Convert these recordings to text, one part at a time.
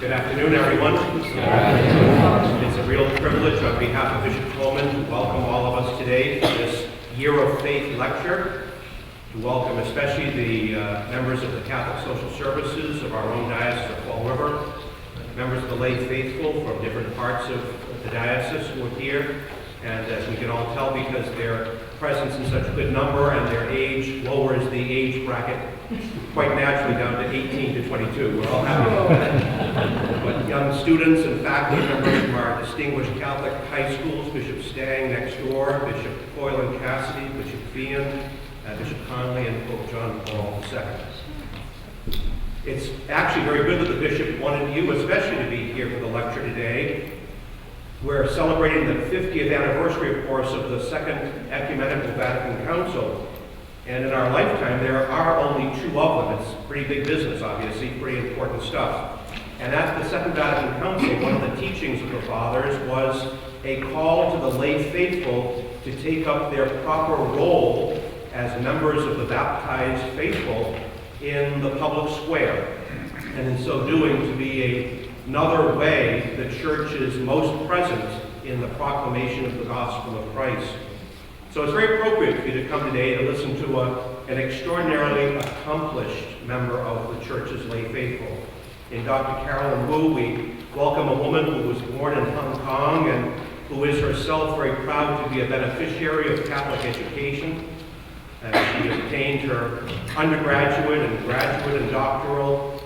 Good afternoon, everyone. It's a real privilege on behalf of Bishop Coleman to welcome all of us today for this Year of Faith lecture, to welcome especially the members of the Catholic Social Services of our own Diocese of Fall River, members of the lay faithful from different parts of the diocese who are here, and as we can all tell, because their presence in such a good number and their age lowers the age bracket quite naturally down to 18 to 22. We're all happy about that. But young students and faculty members from our distinguished Catholic high schools, Bishop Stang next door, Bishop Coyle and Cassidy, Bishop Fian, Bishop Conley, and Pope John Paul II. It's actually very good that the Bishop wanted you especially to be here for the lecture today. We're celebrating the 50th anniversary, of course, of the Second Ecumenical Vatican Council. And in our lifetime, there are only two of them. It's pretty big business, obviously, pretty important stuff. And at the Second Vatican Council, one of the teachings of the Fathers was a call to the lay faithful to take up their proper role as members of the baptized faithful in the public square. And in so doing, to be another way the Church is most present in the proclamation of the gospel of Christ. So it's very appropriate for you to come today to listen to an extraordinarily accomplished member of the Church's lay faithful. In Dr. Carolyn Woo, we welcome a woman who was born in Hong Kong and who is herself very proud to be a beneficiary of Catholic education. She obtained her undergraduate and graduate and doctoral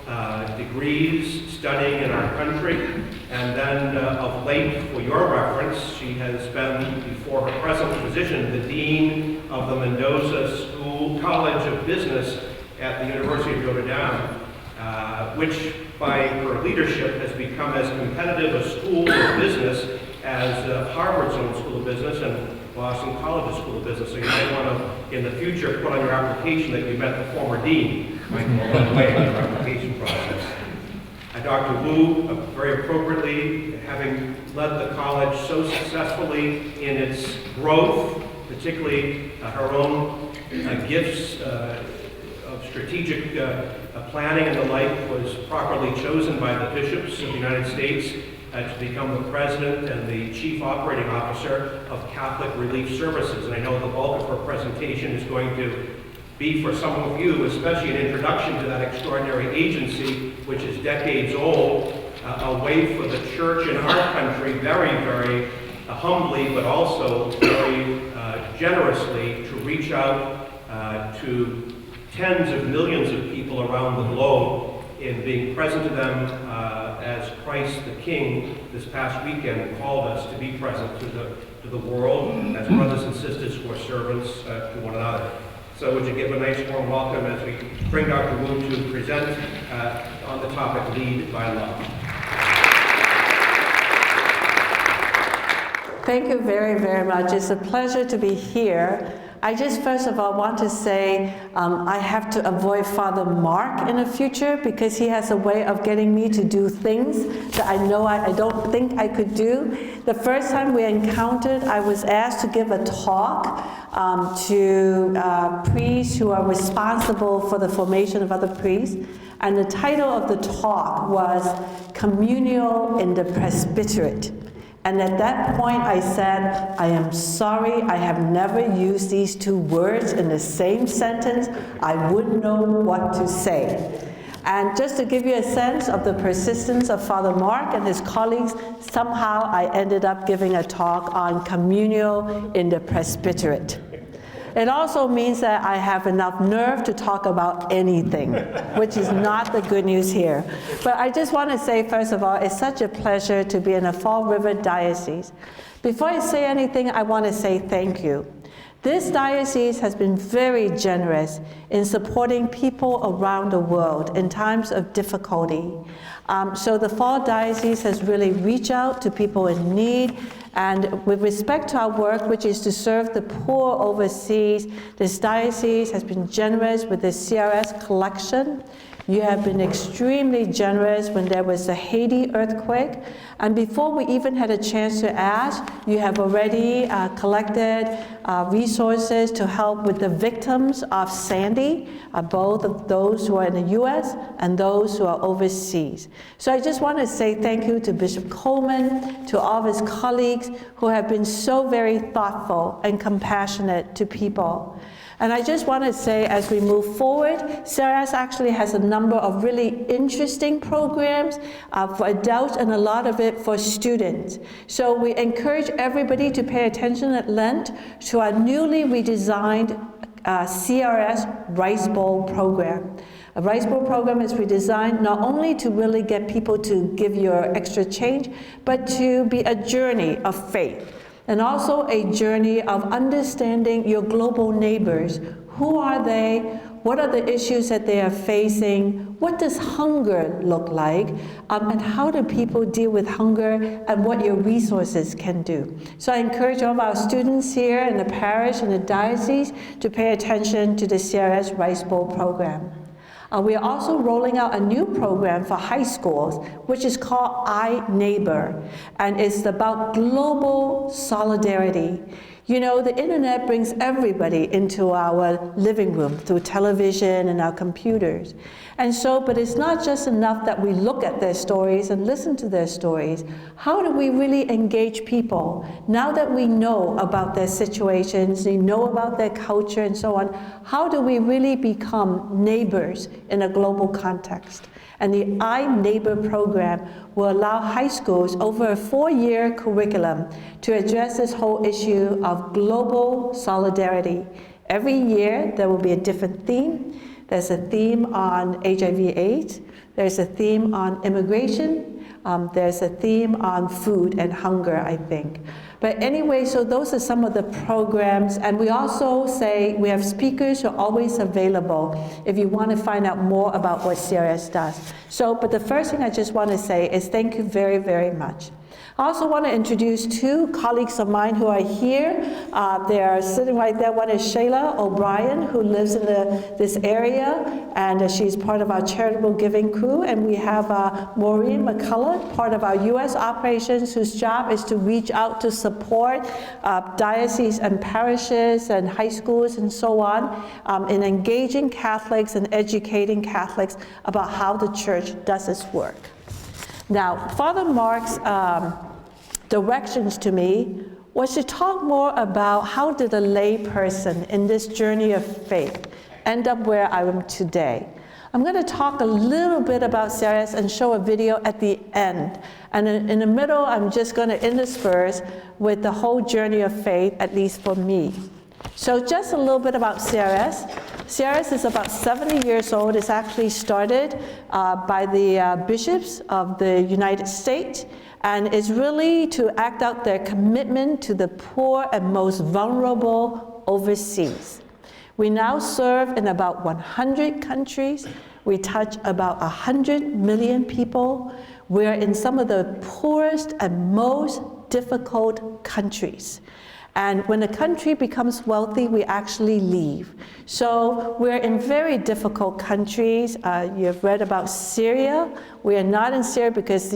degrees studying in our country. And then of late, for your reference, she has been, before her present position, the Dean of the Mendoza College of Business at the University of Notre Dame, which by her leadership has become as competitive a school of business as Harvard's own School of Business and Boston College's School of Business. So you might want to, in the future, put on your application that you met the former dean. Might go a long way in your application process. Dr. Woo, very appropriately, having led the college so successfully in its growth, particularly her own gifts of strategic planning and the like, was properly chosen by the bishops of the United States to become the president and the chief operating officer of Catholic Relief Services. And I know the bulk of her presentation is going to be, for some of you, especially an introduction to that extraordinary agency, which is decades old, a way for the Church in our country very, very humbly, but also very generously, to reach out to tens of millions of people around the globe in being present to them as Christ the King this past weekend called us to be present to the world as brothers and sisters who are servants to one another. So would you give a nice warm welcome as we bring Dr. Woo to present on the topic, Lead by Love. Thank you very, very much. It's a pleasure to be here. I just first of all want to say I have to avoid Father Mark in the future because he has a way of getting me to do things that I know I don't think I could do. The first time we encountered, I was asked to give a talk to priests who are responsible for the formation of other priests. And the title of the talk was Communal in the Presbyterate. And at that point I said, I am sorry, I have never used these two words in the same sentence. I wouldn't know what to say. And just to give you a sense of the persistence of Father Mark and his colleagues, somehow I ended up giving a talk on communal in the presbyterate. It also means that I have enough nerve to talk about anything, which is not the good news here. But I just want to say, first of all, it's such a pleasure to be in the Fall River Diocese. Before I say anything, I want to say thank you. This diocese has been very generous in supporting people around the world in times of difficulty. So the Fall Diocese has really reached out to people in need, and with respect to our work, which is to serve the poor overseas, this diocese has been generous with the CRS collection. You have been extremely generous when there was the Haiti earthquake. And before we even had a chance to ask, you have already collected resources to help with the victims of Sandy, both of those who are in the U.S. and those who are overseas. So I just want to say thank you to Bishop Coleman, to all of his colleagues who have been so very thoughtful and compassionate to people. And I just want to say, as we move forward, CRS actually has a number of really interesting programs for adults and a lot of it for students. So we encourage everybody to pay attention at Lent to our newly redesigned CRS Rice Bowl program. A Rice Bowl program is redesigned not only to really get people to give your extra change, but to be a journey of faith. And also a journey of understanding your global neighbors. Who are they? What are the issues that they are facing? What does hunger look like? And how do people deal with hunger, and what your resources can do? So I encourage all of our students here in the parish and the diocese to pay attention to the CRS Rice Bowl program. We are also rolling out a new program for high schools, which is called iNeighbor, and it's about global solidarity. You know, the internet brings everybody into our living room through television and our computers. And so, but it's not just enough that we look at their stories and listen to their stories. How do we really engage people? Now that we know about their situations, we know about their culture and so on, how do we really become neighbors in a global context? And the iNeighbor program will allow high schools over a 4-year curriculum to address this whole issue of global solidarity. Every year there will be a different theme. There's a theme on HIV/AIDS. There's a theme on immigration. There's a theme on food and hunger, I think. But anyway, so those are some of the programs. And we also say we have speakers who are always available if you want to find out more about what CRS does. So, but the first thing I just want to say is thank you very, very much. I also want to introduce 2 colleagues of mine who are here. They are sitting right there. One is Shayla O'Brien, who lives in this area, and she's part of our charitable giving crew. And we have Maureen McCullough, part of our U.S. operations, whose job is to reach out to support dioceses and parishes and high schools and so on in engaging Catholics and educating Catholics about how the church does its work. Now, Father Mark's directions to me was to talk more about how did a lay person in this journey of faith end up where I am today. I'm going to talk a little bit about CRS and show a video at the end. And in the middle, I'm just going to intersperse with the whole journey of faith, at least for me. So just a little bit about CRS. CRS is about 70 years old. It's actually started by the bishops of the United States, and it's really to act out their commitment to the poor and most vulnerable overseas. We now serve in about 100 countries. We touch about 100 million people. We're in some of the poorest and most difficult countries. And when a country becomes wealthy, we actually leave. So we're in very difficult countries. You've read about Syria. We are not in Syria because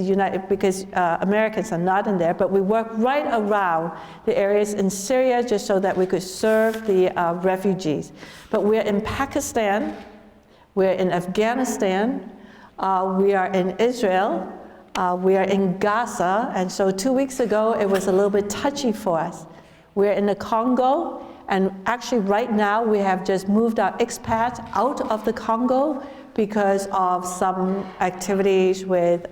Americans are not in there, but we work right around the areas in Syria just so that we could serve the refugees. But we're in Pakistan, we're in Afghanistan, we are in Israel, we are in Gaza, and so 2 weeks ago it was a little bit touchy for us. We're in the Congo, and actually right now we have just moved our expats out of the Congo because of some activities with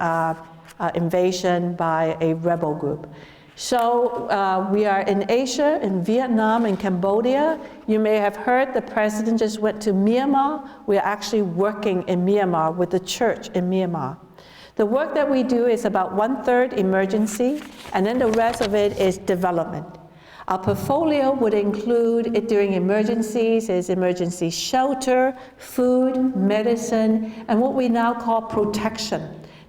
invasion by a rebel group. So we are in Asia, in Vietnam, in Cambodia. You may have heard the president just went to Myanmar. We are actually working in Myanmar with the church in Myanmar. The work that we do is about 1/3 emergency, and then the rest of it is development. Our portfolio would include, during emergencies, is emergency shelter, food, medicine, and what we now call protection.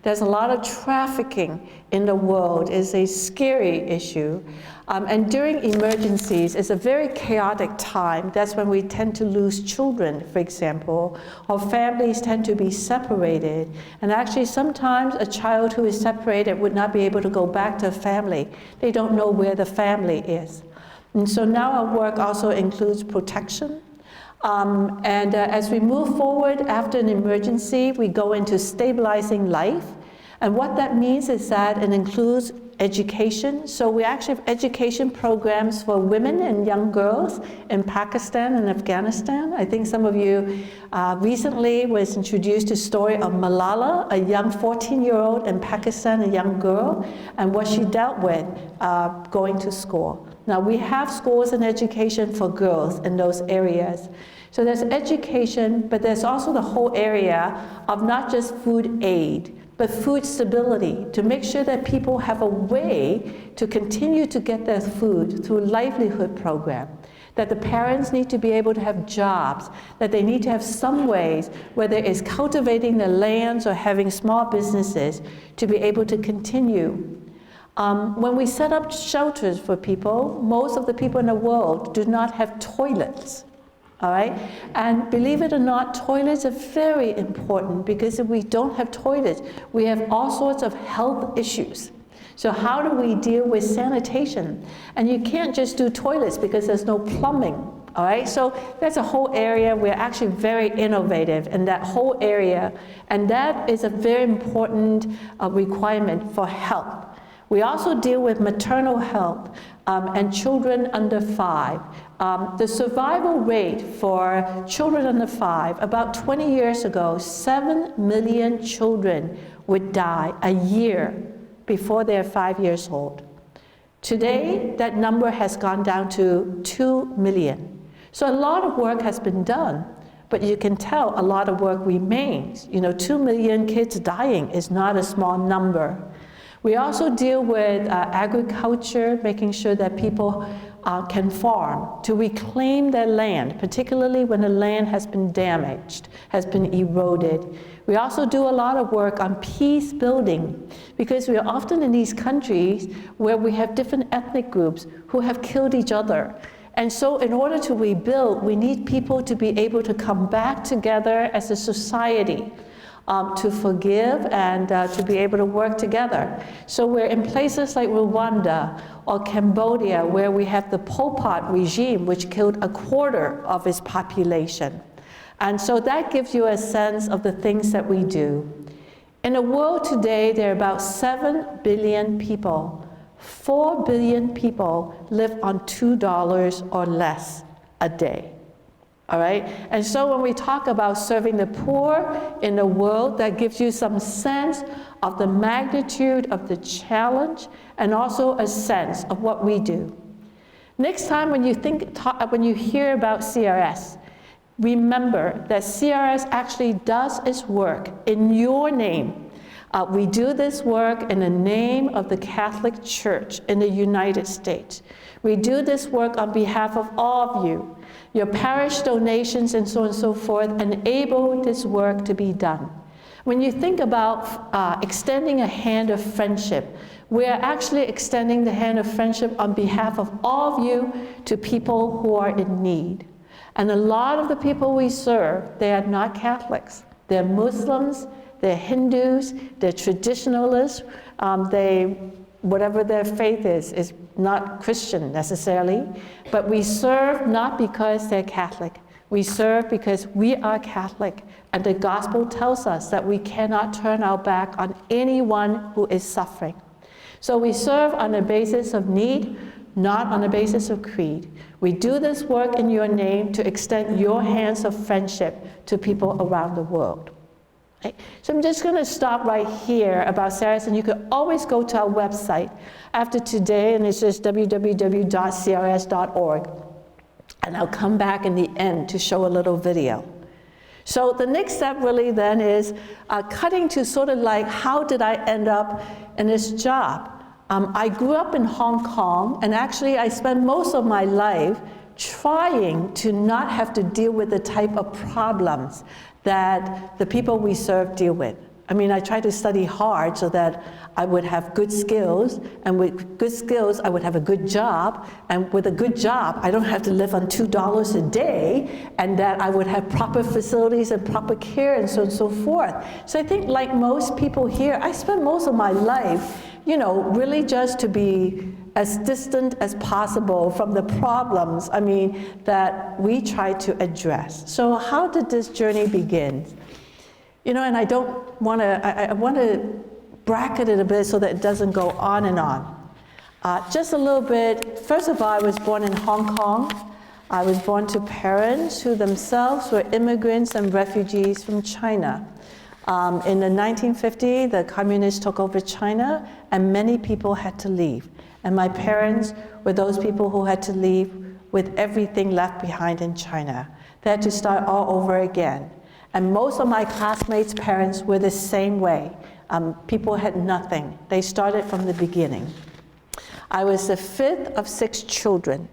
There's a lot of trafficking in the world. It's a scary issue. And during emergencies, it's a very chaotic time. That's when we tend to lose children, for example, or families tend to be separated. And actually, sometimes a child who is separated would not be able to go back to a family. They don't know where the family is. And so now our work also includes protection. As we move forward after an emergency, we go into stabilizing life. And what that means is that it includes education. So we actually have education programs for women and young girls in Pakistan and Afghanistan. I think some of you recently was introduced to the story of Malala, a young 14-year-old in Pakistan, a young girl, and what she dealt with going to school. Now we have schools and education for girls in those areas. So there's education, but there's also the whole area of not just food aid, but food stability, to make sure that people have a way to continue to get their food through livelihood program, that the parents need to be able to have jobs, that they need to have some ways, whether it's cultivating the lands or having small businesses, to be able to continue. When we set up shelters for people, most of the people in the world do not have toilets. All right? And believe it or not, toilets are very important, because if we don't have toilets, we have all sorts of health issues. So how do we deal with sanitation? And you can't just do toilets because there's no plumbing. All right? So that's a whole area. We're actually very innovative in that whole area. And that is a very important requirement for health. We also deal with maternal health and children under 5. The survival rate for children under 5, about 20 years ago, 7 million children would die a year before they're 5 years old. Today, that number has gone down to 2 million. So a lot of work has been done, but you can tell a lot of work remains. 2 million kids dying is not a small number. We also deal with agriculture, making sure that people can farm, to reclaim their land, particularly when the land has been damaged, has been eroded. We also do a lot of work on peace building, because we are often in these countries where we have different ethnic groups who have killed each other. And so in order to rebuild, we need people to be able to come back together as a society, to forgive and to be able to work together. So we're in places like Rwanda or Cambodia, where we have the Pol Pot regime, which killed 1/4 of its population. And so that gives you a sense of the things that we do. In the world today, there are about 7 billion people. 4 billion people live on $2 or less a day. All right? And so when we talk about serving the poor in the world, that gives you some sense of the magnitude of the challenge, and also a sense of what we do. Next time when you hear about CRS, remember that CRS actually does its work in your name. We do this work in the name of the Catholic Church in the United States. We do this work on behalf of all of you. Your parish donations and so on and so forth enable this work to be done. When you think about extending a hand of friendship, we are actually extending the hand of friendship on behalf of all of you to people who are in need. And a lot of the people we serve, they are not Catholics. They're Muslims, they're Hindus, they're traditionalists, whatever their faith is not Christian necessarily, but we serve not because they're Catholic. We serve because we are Catholic, and the gospel tells us that we cannot turn our back on anyone who is suffering. So we serve on the basis of need, not on the basis of creed. We do this work in your name to extend your hands of friendship to people around the world. Okay? So I'm just going to stop right here about CRS, and you can always go to our website after today, and it's just www.crs.org. And I'll come back in the end to show a little video. So the next step really then is cutting to sort of like, how did I end up in this job? I grew up in Hong Kong, and actually I spent most of my life trying to not have to deal with the type of problems that the people we serve deal with. I mean, I tried to study hard so that I would have good skills, and with good skills, I would have a good job, and with a good job, I don't have to live on $2 a day, and that I would have proper facilities and proper care and so on and so forth. So I think like most people here, I spent most of my life, you know, really just to be as distant as possible from the problems, I mean, that we try to address. So how did this journey begin? You know, and I don't want to, I want to bracket it a bit so that it doesn't go on and on. Just a little bit, first of all, I was born in Hong Kong. I was born to parents who themselves were immigrants and refugees from China. In the 1950s, the communists took over China, and many people had to leave. And my parents were those people who had to leave with everything left behind in China. They had to start all over again. And most of my classmates' parents were the same way. People had nothing. They started from the beginning. I was the fifth of 6 children.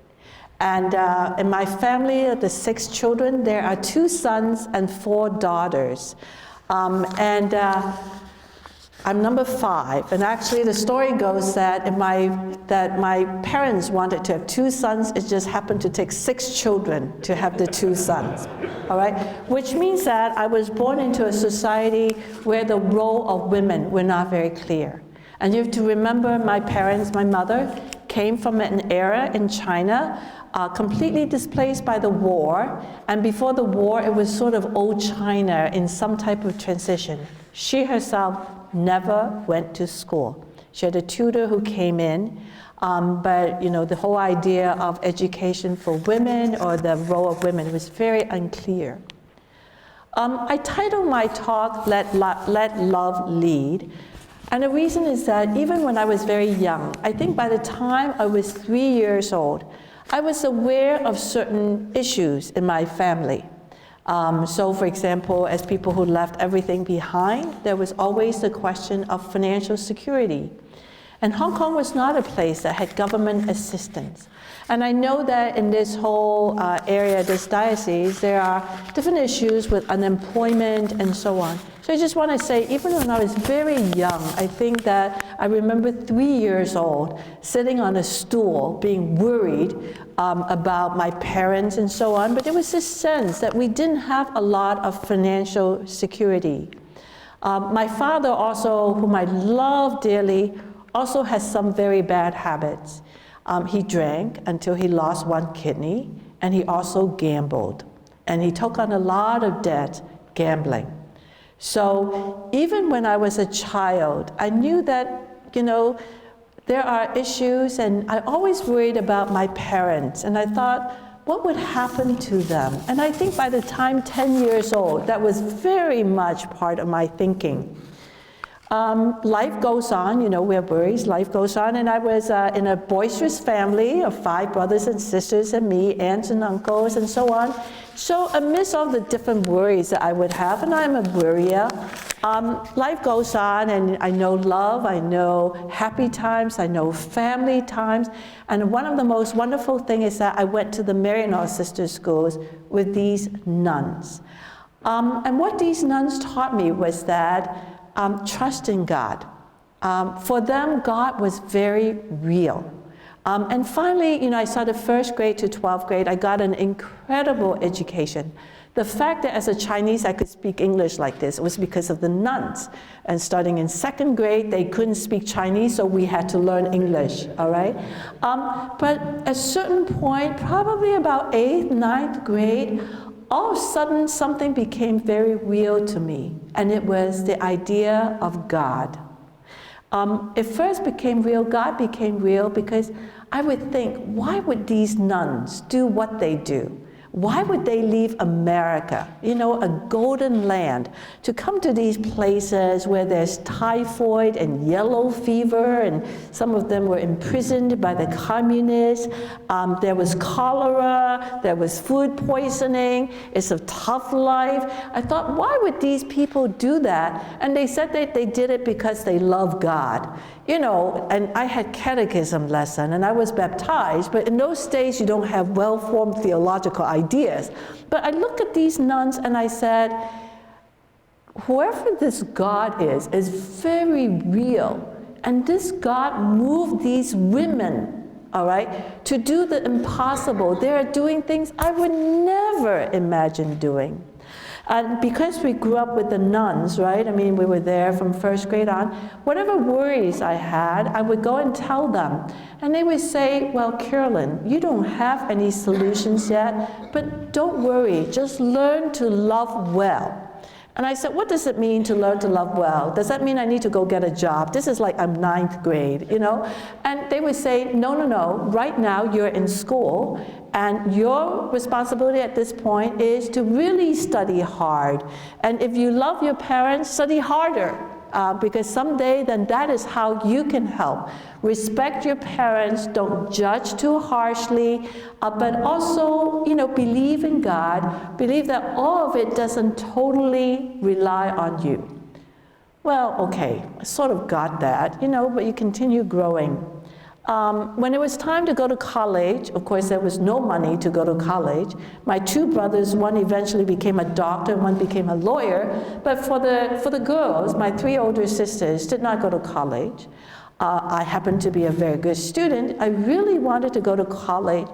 And in my family of the 6 children, there are 2 sons and 4 daughters. I'm number 5, and actually the story goes that my parents wanted to have 2 sons. It just happened to take 6 children to have the 2 sons, all right? Which means that I was born into a society where the role of women were not very clear. And you have to remember my parents, my mother, came from an era in China completely displaced by the war, and before the war it was sort of old China in some type of transition. She herself never went to school. She had a tutor who came in, but you know, the whole idea of education for women or the role of women was very unclear. I titled my talk, Let Love Lead, and the reason is that even when I was very young, I think by the time I was 3 years old, I was aware of certain issues in my family. So for example, as people who left everything behind, there was always the question of financial security. And Hong Kong was not a place that had government assistance. And I know that in this whole area, this diocese, there are different issues with unemployment and so on. So I just want to say, even when I was very young, I think that I remember 3 years old, sitting on a stool, being worried about my parents and so on. But there was this sense that we didn't have a lot of financial security. My father also, whom I love dearly, also has some very bad habits. He drank until he lost 1 kidney, and he also gambled. And he took on a lot of debt gambling. So even when I was a child, I knew that, you know, there are issues, and I always worried about my parents, and I thought, what would happen to them? And I think by the time 10 years old, that was very much part of my thinking. Life goes on, you know, we have worries, life goes on, and I was in a boisterous family of 5 brothers and sisters and me, aunts and uncles and so on. So amidst all the different worries that I would have, and I'm a worrier, life goes on, and I know love, I know happy times, I know family times, and one of the most wonderful things is that I went to the Marianal Sister Schools with these nuns. And what these nuns taught me was that trust in God. For them, God was very real. And finally, you know, I started 1st grade to 12th grade. I got an incredible education. The fact that as a Chinese I could speak English like this was because of the nuns. And starting in 2nd grade, they couldn't speak Chinese, so we had to learn English, all right? But at a certain point, probably about 8th, 9th grade, all of a sudden something became very real to me, and it was the idea of God. It first became real, God became real, because I would think, why would these nuns do what they do? Why would they leave America, you know, a golden land, to come to these places where there's typhoid and yellow fever, and some of them were imprisoned by the communists. There was cholera, there was food poisoning, it's a tough life. I thought, why would these people do that? And they said that they did it because they love God. You know, and I had catechism lesson, and I was baptized, but in those days you don't have well-formed theological ideas. But I looked at these nuns and I said, whoever this God is very real. And this God moved these women, all right, to do the impossible. They are doing things I would never imagine doing. And because we grew up with the nuns, right? I mean, we were there from first grade on. Whatever worries I had, I would go and tell them. And they would say, well, Carolyn, you don't have any solutions yet, but don't worry, just learn to love well. And I said, what does it mean to learn to love well? Does that mean I need to go get a job? This is like I'm 9th grade, you know? And they would say, no, right now you're in school, and your responsibility at this point is to really study hard. And if you love your parents, study harder. Because someday then that is how you can help. Respect your parents, don't judge too harshly, but also, you know, believe in God, believe that all of it doesn't totally rely on you. Well, okay, I sort of got that, you know, but you continue growing. When it was time to go to college, of course there was no money to go to college. My 2 brothers, one eventually became a doctor, one became a lawyer, but for the girls, my 3 older sisters did not go to college. I happened to be a very good student. I really wanted to go to college.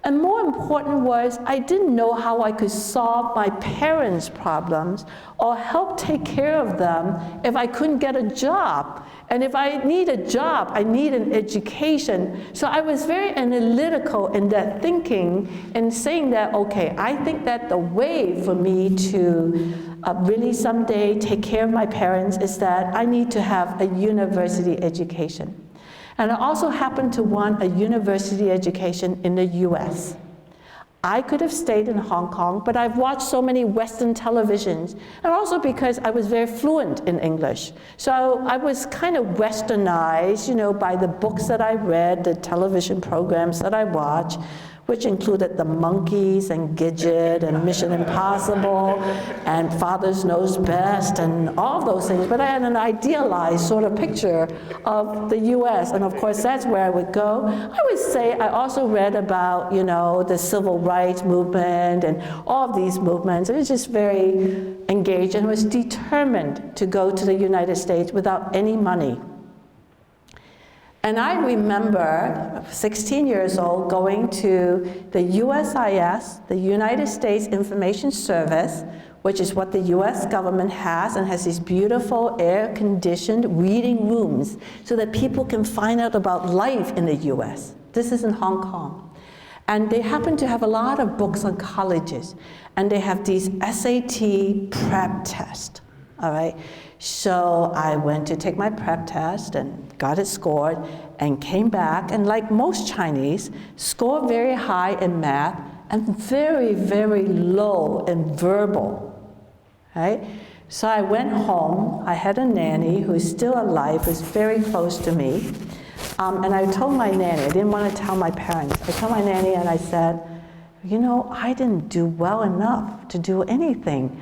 And more important was, I didn't know how I could solve my parents' problems or help take care of them if I couldn't get a job. And if I need a job, I need an education. So I was very analytical in that thinking and saying that, okay, I think that the way for me to really someday take care of my parents is that I need to have a university education. And I also happened to want a university education in the US. I could have stayed in Hong Kong, but I've watched so many Western televisions, and also because I was very fluent in English. So I was kind of westernized, you know, by the books that I read, the television programs that I watched, which included The Monkees and Gidget and Mission Impossible and Father Knows Best and all of those things. But I had an idealized sort of picture of the US, and of course that's where I would go. I would say I also read about, you know, the civil rights movement and all of these movements. I was just very engaged and was determined to go to the United States without any money. And I remember, 16 years old, going to the USIS, the United States Information Service, which is what the US government has, and has these beautiful air-conditioned reading rooms so that people can find out about life in the US. This is in Hong Kong. And they happen to have a lot of books on colleges, and they have these SAT prep tests, all right? So I went to take my prep test and got it scored and came back, and like most Chinese, scored very high in math and very, very low in verbal, right? So I went home. I had a nanny who's still alive, who's very close to me. And I told my nanny, I didn't want to tell my parents. I told my nanny and I said, you know, I didn't do well enough to do anything.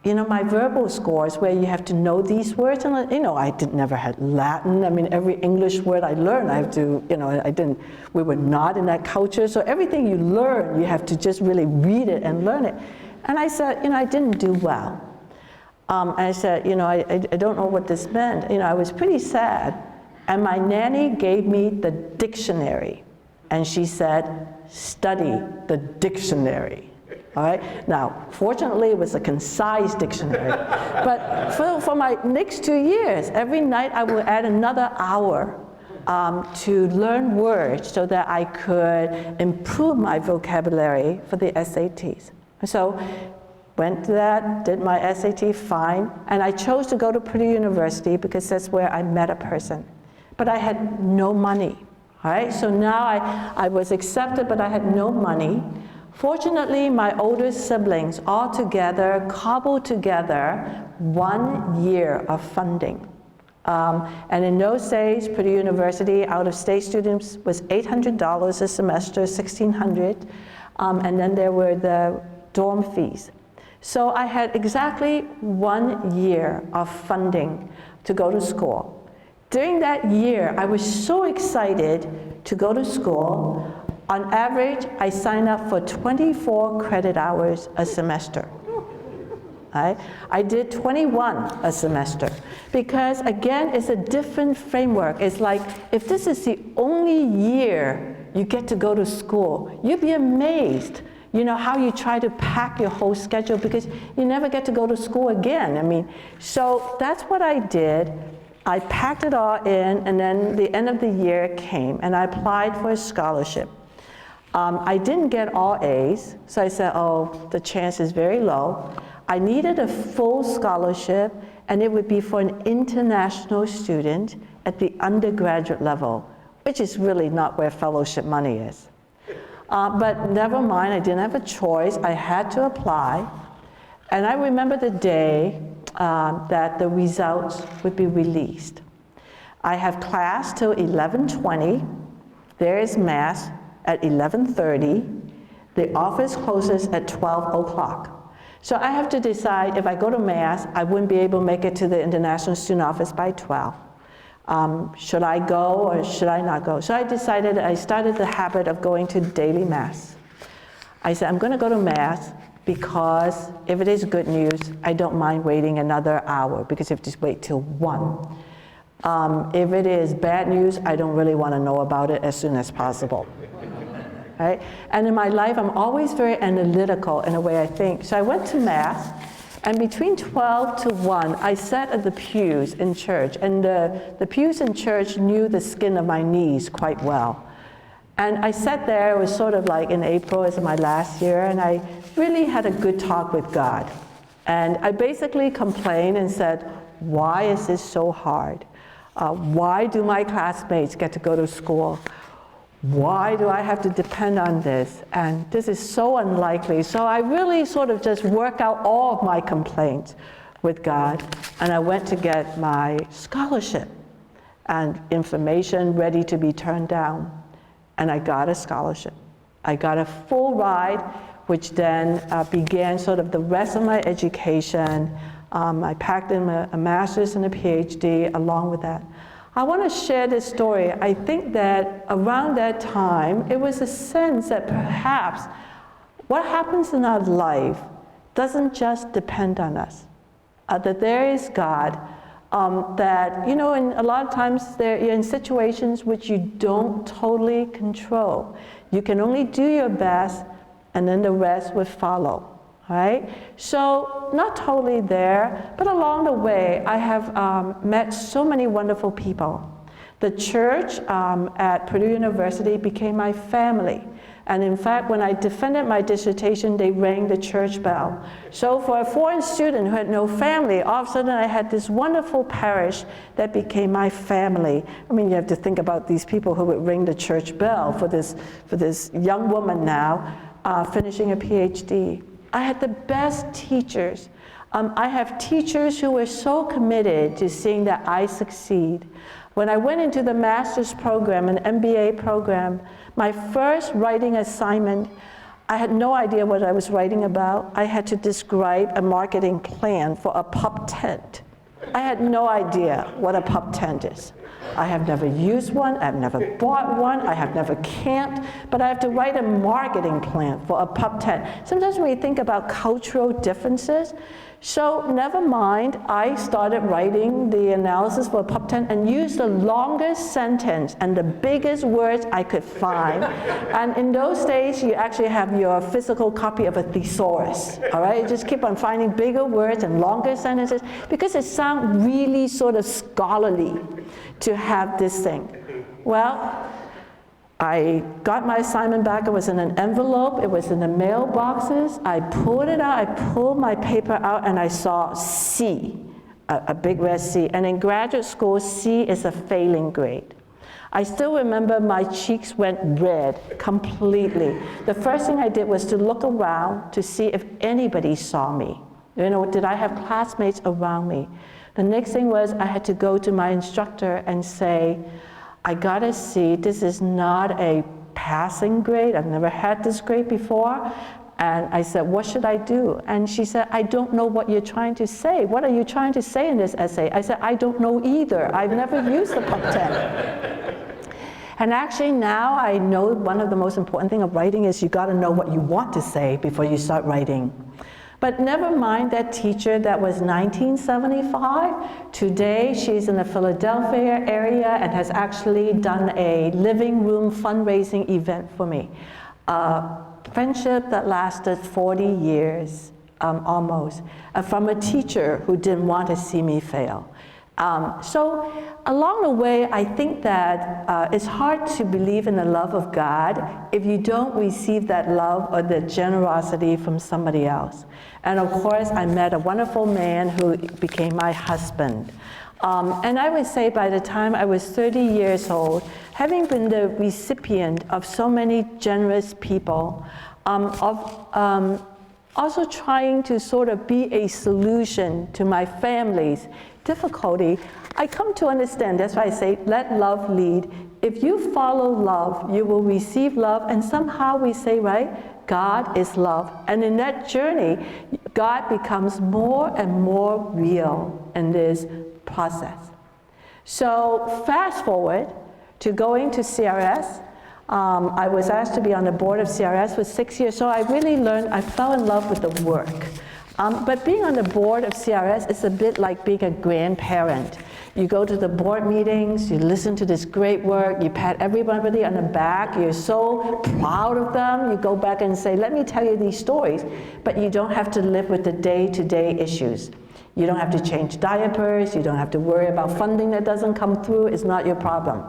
You know, my verbal scores where you have to know these words, and you know, I never had Latin. I mean, every English word I learned, I have to, you know, we were not in that culture, so everything you learn, you have to just really read it and learn it. And I said, you know, I didn't do well. I said, you know, I don't know what this meant. You know, I was pretty sad. And my nanny gave me the dictionary, and she said, study the dictionary. All right. Now, fortunately, it was a concise dictionary. But for my next 2 years, every night I would add another hour to learn words so that I could improve my vocabulary for the SATs. So, went to that, did my SAT fine, and I chose to go to Purdue University because that's where I met a person. But I had no money. All right. So now I was accepted, but I had no money. Fortunately, my older siblings all together cobbled together 1 year of funding. And in those days, Purdue University, out-of-state students was $800 a semester, $1,600, and then there were the dorm fees. So I had exactly 1 year of funding to go to school. During that year, I was so excited to go to school. On average, I signed up for 24 credit hours a semester. right? I did 21 a semester because, again, it's a different framework. It's like, if this is the only year you get to go to school, you'd be amazed, you know, how you try to pack your whole schedule because you never get to go to school again. I mean, so that's what I did. I packed it all in, and then the end of the year came, and I applied for a scholarship. I didn't get all A's, so I said, oh, the chance is very low. I needed a full scholarship, and it would be for an international student at the undergraduate level, which is really not where fellowship money is. But never mind, I didn't have a choice. I had to apply. And I remember the day that the results would be released. I have class till 11:20. There is mass at 11:30. The office closes at 12 o'clock. So I have to decide, if I go to mass, I wouldn't be able to make it to the International Student Office by 12. Should I go or should I not go? So I decided, I started the habit of going to daily mass. I said, I'm going to go to mass because if it is good news, I don't mind waiting another hour because you have to wait till 1. If it is bad news, I don't really want to know about it as soon as possible. Right? And in my life, I'm always very analytical in the way I think. So I went to mass, and between 12 to 1, I sat at the pews in church, and the pews in church knew the skin of my knees quite well. And I sat there, it was sort of like in April, it's my last year, and I really had a good talk with God. And I basically complained and said, why is this so hard? Why do my classmates get to go to school? Why do I have to depend on this? And this is so unlikely. So I really sort of just work out all of my complaints with God, and I went to get my scholarship and information ready to be turned down. And I got a scholarship. I got a full ride, which then began sort of the rest of my education. I packed in a master's and a Ph.D. along with that. I want to share this story. I think that around that time, it was a sense that perhaps what happens in our life doesn't just depend on us. That there is God, that, you know, and a lot of times you're in situations which you don't totally control. You can only do your best, and then the rest will follow. Right? So not totally there, but along the way, I have met so many wonderful people. The church at Purdue University became my family. And in fact, when I defended my dissertation, they rang the church bell. So for a foreign student who had no family, all of a sudden I had this wonderful parish that became my family. I mean, you have to think about these people who would ring the church bell for this young woman now finishing a Ph.D. I had the best teachers. I have teachers who were so committed to seeing that I succeed. When I went into the master's program, an MBA program, my first writing assignment, I had no idea what I was writing about. I had to describe a marketing plan for a pub tent. I had no idea what a pub tent is. I have never used one, I've never bought one, I have never camped, but I have to write a marketing plan for a pub tent. Sometimes when you think about cultural differences, so never mind, I started writing the analysis for a pub tent and used the longest sentence and the biggest words I could find. And in those days, you actually have your physical copy of a thesaurus, all right? You just keep on finding bigger words and longer sentences because it sounds really sort of scholarly to have this thing. Well, I got my assignment back. It was in an envelope. It was in the mailboxes. I pulled it out. I pulled my paper out, and I saw C, a big red C. And in graduate school, C is a failing grade. I still remember my cheeks went red completely. The first thing I did was to look around to see if anybody saw me. You know, did I have classmates around me? The next thing was I had to go to my instructor and say, I got a C. This is not a passing grade. I've never had this grade before. And I said, what should I do? And she said, I don't know what you're trying to say. What are you trying to say in this essay? I said, I don't know either. I've never used the pub tent. And actually now I know one of the most important things of writing is you got to know what you want to say before you start writing. But never mind that teacher that was 1975. Today, she's in the Philadelphia area and has actually done a living room fundraising event for me. Friendship that lasted 40 years, almost, from a teacher who didn't want to see me fail. So along the way, I think that it's hard to believe in the love of God if you don't receive that love or the generosity from somebody else. And of course, I met a wonderful man who became my husband. And I would say by the time I was 30 years old, having been the recipient of so many generous people, also trying to sort of be a solution to my family's difficulty, I come to understand, that's why I say, let love lead. If you follow love, you will receive love, and somehow we say, right, God is love. And in that journey, God becomes more and more real in this process. So fast forward to going to CRS. I was asked to be on the board of CRS for 6 years, so I really learned, I fell in love with the work. But being on the board of CRS is a bit like being a grandparent. You go to the board meetings, you listen to this great work, you pat everybody on the back, you're so proud of them, you go back and say, let me tell you these stories, but you don't have to live with the day-to-day issues. You don't have to change diapers, you don't have to worry about funding that doesn't come through, it's not your problem.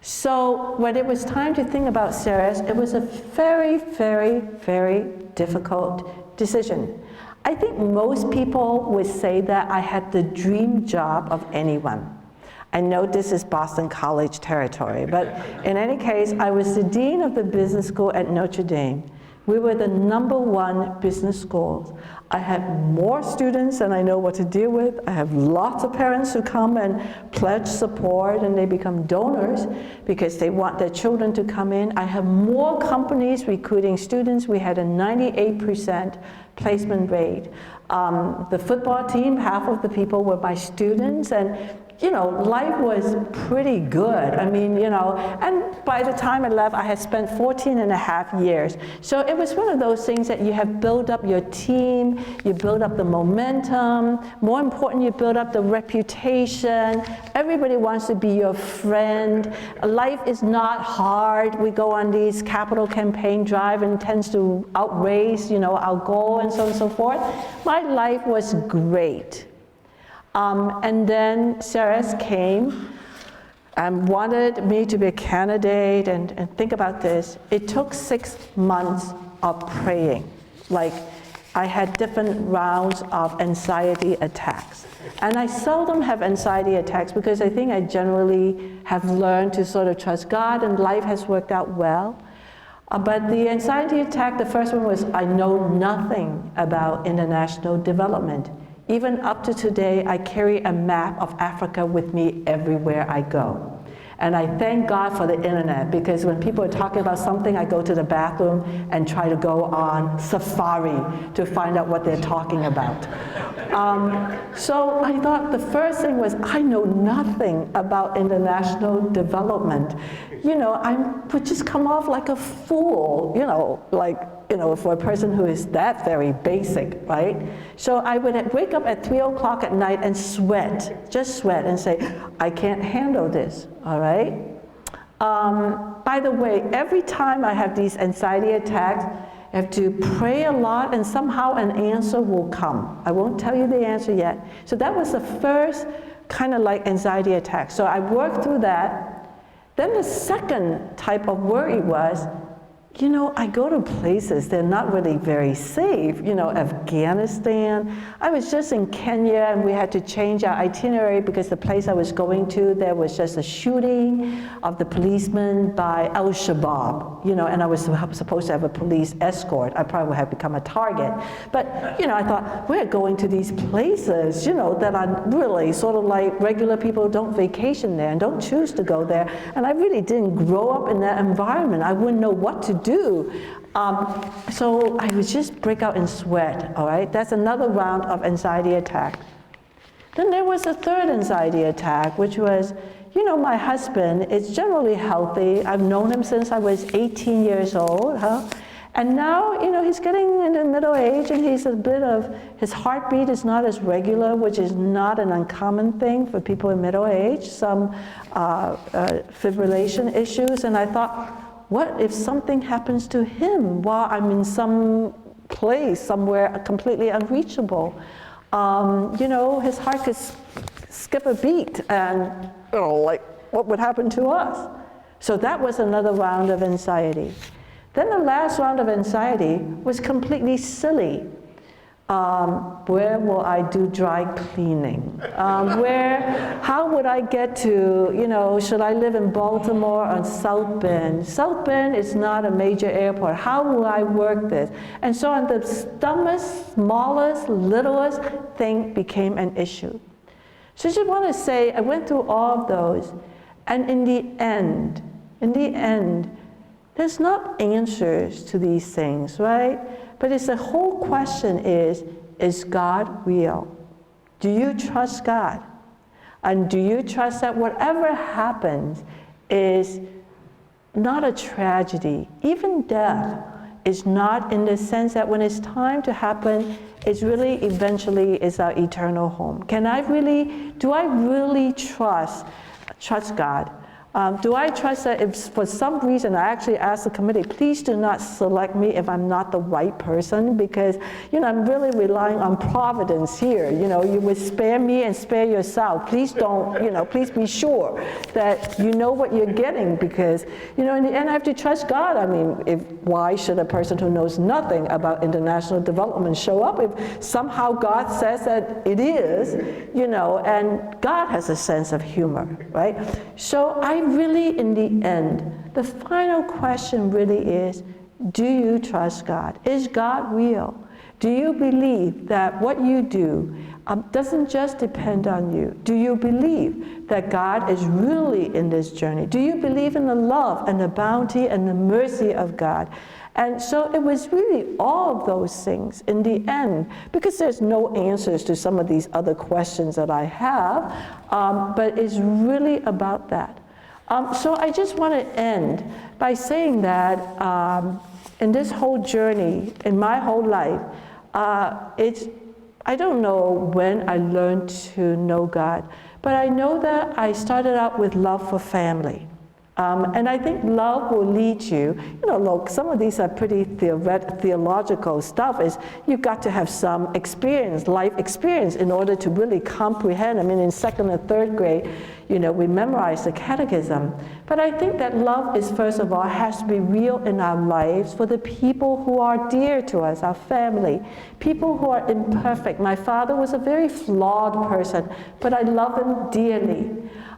So when it was time to think about CRS, it was a very, very, very difficult decision. I think most people would say that I had the dream job of anyone. I know this is Boston College territory, but in any case, I was the dean of the business school at Notre Dame. We were the #1 business school. I had more students than I know what to deal with. I have lots of parents who come and pledge support, and they become donors because they want their children to come in. I have more companies recruiting students. We had a 98% placement rate. The football team, half of the people were my students, and you know, life was pretty good. I mean, you know, and by the time I left, I had spent 14 and a half years. So it was one of those things that you have built up your team, you build up the momentum, more important, you build up the reputation. Everybody wants to be your friend. Life is not hard. We go on these capital campaign drive and tends to outrace, you know, our goal and so on and so forth. My life was great. And then CRS came and wanted me to be a candidate, and think about this. It took 6 months of praying. Like, I had different rounds of anxiety attacks. And I seldom have anxiety attacks because I think I generally have learned to sort of trust God, and life has worked out well. But the anxiety attack, the first one was, I know nothing about international development. Even up to today, I carry a map of Africa with me everywhere I go. And I thank God for the internet, because when people are talking about something, I go to the bathroom and try to go on safari to find out what they're talking about. So I thought the first thing was, I know nothing about international development. You know, I would just come off like a fool, you know, like, you know, for a person who is that very basic, right? So I would wake up at 3 o'clock at night and sweat, just sweat, and say, I can't handle this, all right? By the way, every time I have these anxiety attacks, I have to pray a lot, and somehow an answer will come. I won't tell you the answer yet. So that was the first kind of like anxiety attack. So I worked through that. Then the second type of worry was, you know, I go to places, they're not really very safe. You know, Afghanistan. I was just in Kenya, and we had to change our itinerary because the place I was going to, there was just a shooting of the policeman by Al-Shabaab, you know, and I was supposed to have a police escort. I probably would have become a target. But, you know, I thought, we're going to these places, you know, that are really sort of like regular people don't vacation there and don't choose to go there. And I really didn't grow up in that environment. I wouldn't know what to do. So I would just break out in sweat, all right? That's another round of anxiety attack. Then there was a third anxiety attack, which was, you know, my husband is generally healthy. I've known him since I was 18 years old, And now, he's getting into middle age, and his heartbeat is not as regular, which is not an uncommon thing for people in middle age, some fibrillation issues. And I thought, what if something happens to him while I'm in some place somewhere completely unreachable? His heart could skip a beat, and what would happen to us? So that was another round of anxiety. Then the last round of anxiety was completely silly. Where will I do dry cleaning? How would I get to, should I live in Baltimore or South Bend? South Bend is not a major airport. How will I work this? And so on, the dumbest, smallest, littlest thing became an issue. So I just want to say, I went through all of those, and in the end, there's not answers to these things, right? But it's the whole question is God real? Do you trust God? And do you trust that whatever happens is not a tragedy? Even death is not, in the sense that when it's time to happen, it's really eventually is our eternal home. Do I really trust God? Do I trust that if for some reason, I actually asked the committee, please do not select me if I'm not the right person, because, I'm really relying on providence here. You would spare me and spare yourself. Please don't, please be sure that you know what you're getting, because, in the end, I have to trust God. I mean, why should a person who knows nothing about international development show up if somehow God says that it is, and God has a sense of humor, right? So I really, in the end, the final question really is, do you trust God? Is God real? Do you believe that what you do doesn't just depend on you? Do you believe that God is really in this journey? Do you believe in the love and the bounty and the mercy of God? And so it was really all of those things in the end, because there's no answers to some of these other questions that I have, but it's really about that. So I just want to end by saying that in this whole journey, in my whole life, I don't know when I learned to know God, but I know that I started out with love for family. And I think love will lead you, look, some of these are pretty theological stuff, is you've got to have some experience, life experience, in order to really comprehend. I mean, in second and third grade, we memorize the catechism. But I think that love is, first of all, has to be real in our lives for the people who are dear to us, our family, people who are imperfect. My father was a very flawed person, but I love him dearly.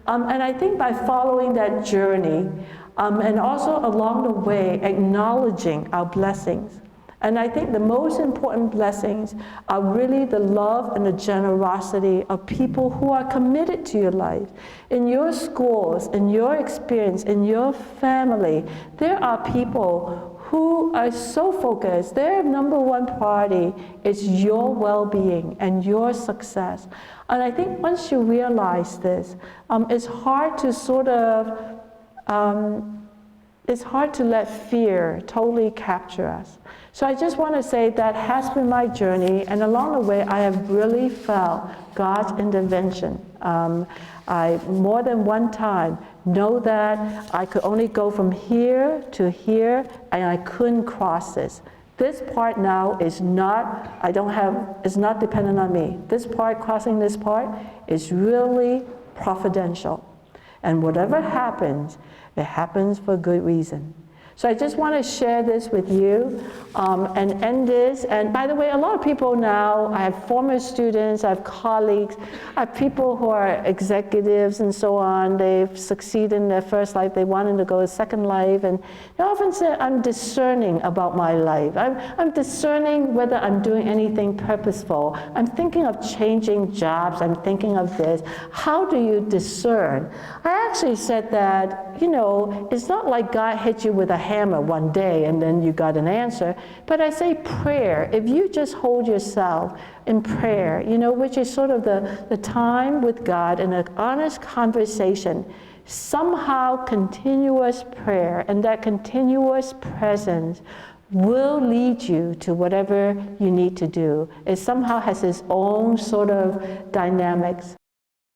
And I think by following that journey, and also along the way, acknowledging our blessings. And I think the most important blessings are really the love and the generosity of people who are committed to your life. In your schools, in your experience, in your family, there are people who are so focused. Their number one priority is your well-being and your success. And I think once you realize this, it's hard to it's hard to let fear totally capture us. So I just want to say that has been my journey, and along the way I have really felt God's intervention. I, more than one time, know that I could only go from here to here, and I couldn't cross this. This part now is not, it's not dependent on me. This part, crossing this part, is really providential. And whatever happens, it happens for good reason. So I just want to share this with you and end this. And by the way, a lot of people now, I have former students, I have colleagues, I have people who are executives and so on. They've succeeded in their first life, they wanted to go a second life. And they often say, I'm discerning about my life. I'm discerning whether I'm doing anything purposeful. I'm thinking of changing jobs. I'm thinking of this. How do you discern? I actually said that, it's not like God hit you with a hammer one day and then you got an answer. But I say prayer. If you just hold yourself in prayer, which is sort of the time with God and an honest conversation, somehow continuous prayer and that continuous presence will lead you to whatever you need to do. It somehow has its own sort of dynamics.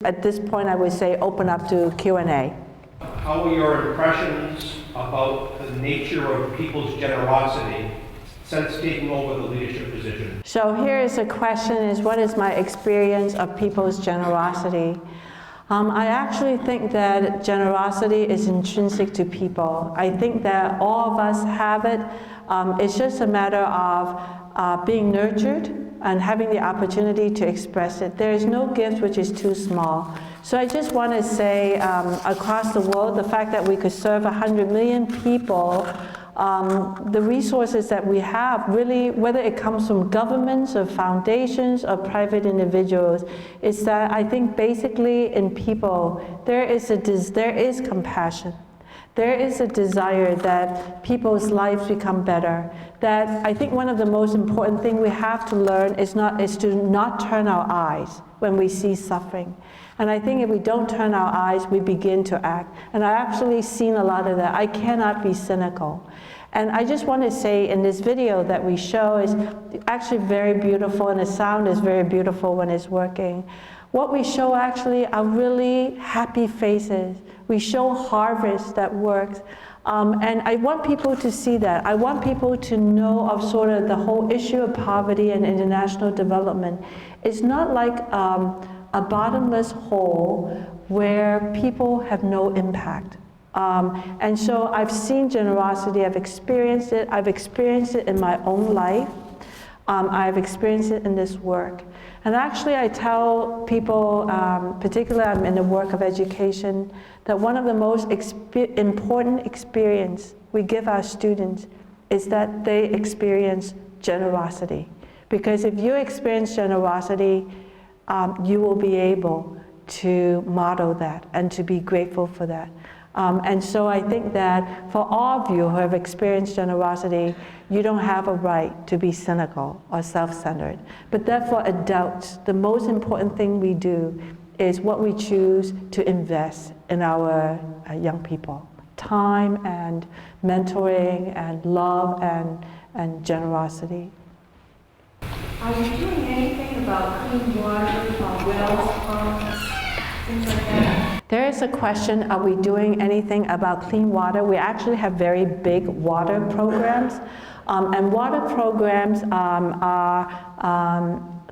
At this point, I would say open up to Q&A. How are your impressions about the nature of people's generosity since taking over the leadership position? So here is a question, is what is my experience of people's generosity? I actually think that generosity is intrinsic to people. I think that all of us have it. It's just a matter of being nurtured and having the opportunity to express it. There is no gift which is too small. So I just want to say, across the world, the fact that we could serve 100 million people, the resources that we have, really, whether it comes from governments or foundations or private individuals, is that I think basically in people, there is compassion. There is a desire that people's lives become better. That I think one of the most important things we have to learn is to not turn our eyes when we see suffering. And I think if we don't turn our eyes, we begin to act. And I've actually seen a lot of that. I cannot be cynical. And I just want to say in this video that we show is actually very beautiful, and the sound is very beautiful when it's working. What we show actually are really happy faces. We show harvest that works. And I want people to see that. I want people to know of sort of the whole issue of poverty and international development. It's not like a bottomless hole where people have no impact. And so I've seen generosity, I've experienced it in my own life. I've experienced it in this work. And actually I tell people, particularly I'm in the work of education, that one of the most important experience we give our students is that they experience generosity. Because if you experience generosity, you will be able to model that and to be grateful for that. And so I think that for all of you who have experienced generosity, you don't have a right to be cynical or self-centered. But therefore, adults, the most important thing we do is what we choose to invest in our young people. Time and mentoring and love and generosity. Are you doing anything about clean water, wells, pumps, things like that? There is a question, are we doing anything about clean water? We actually have very big water programs. And water programs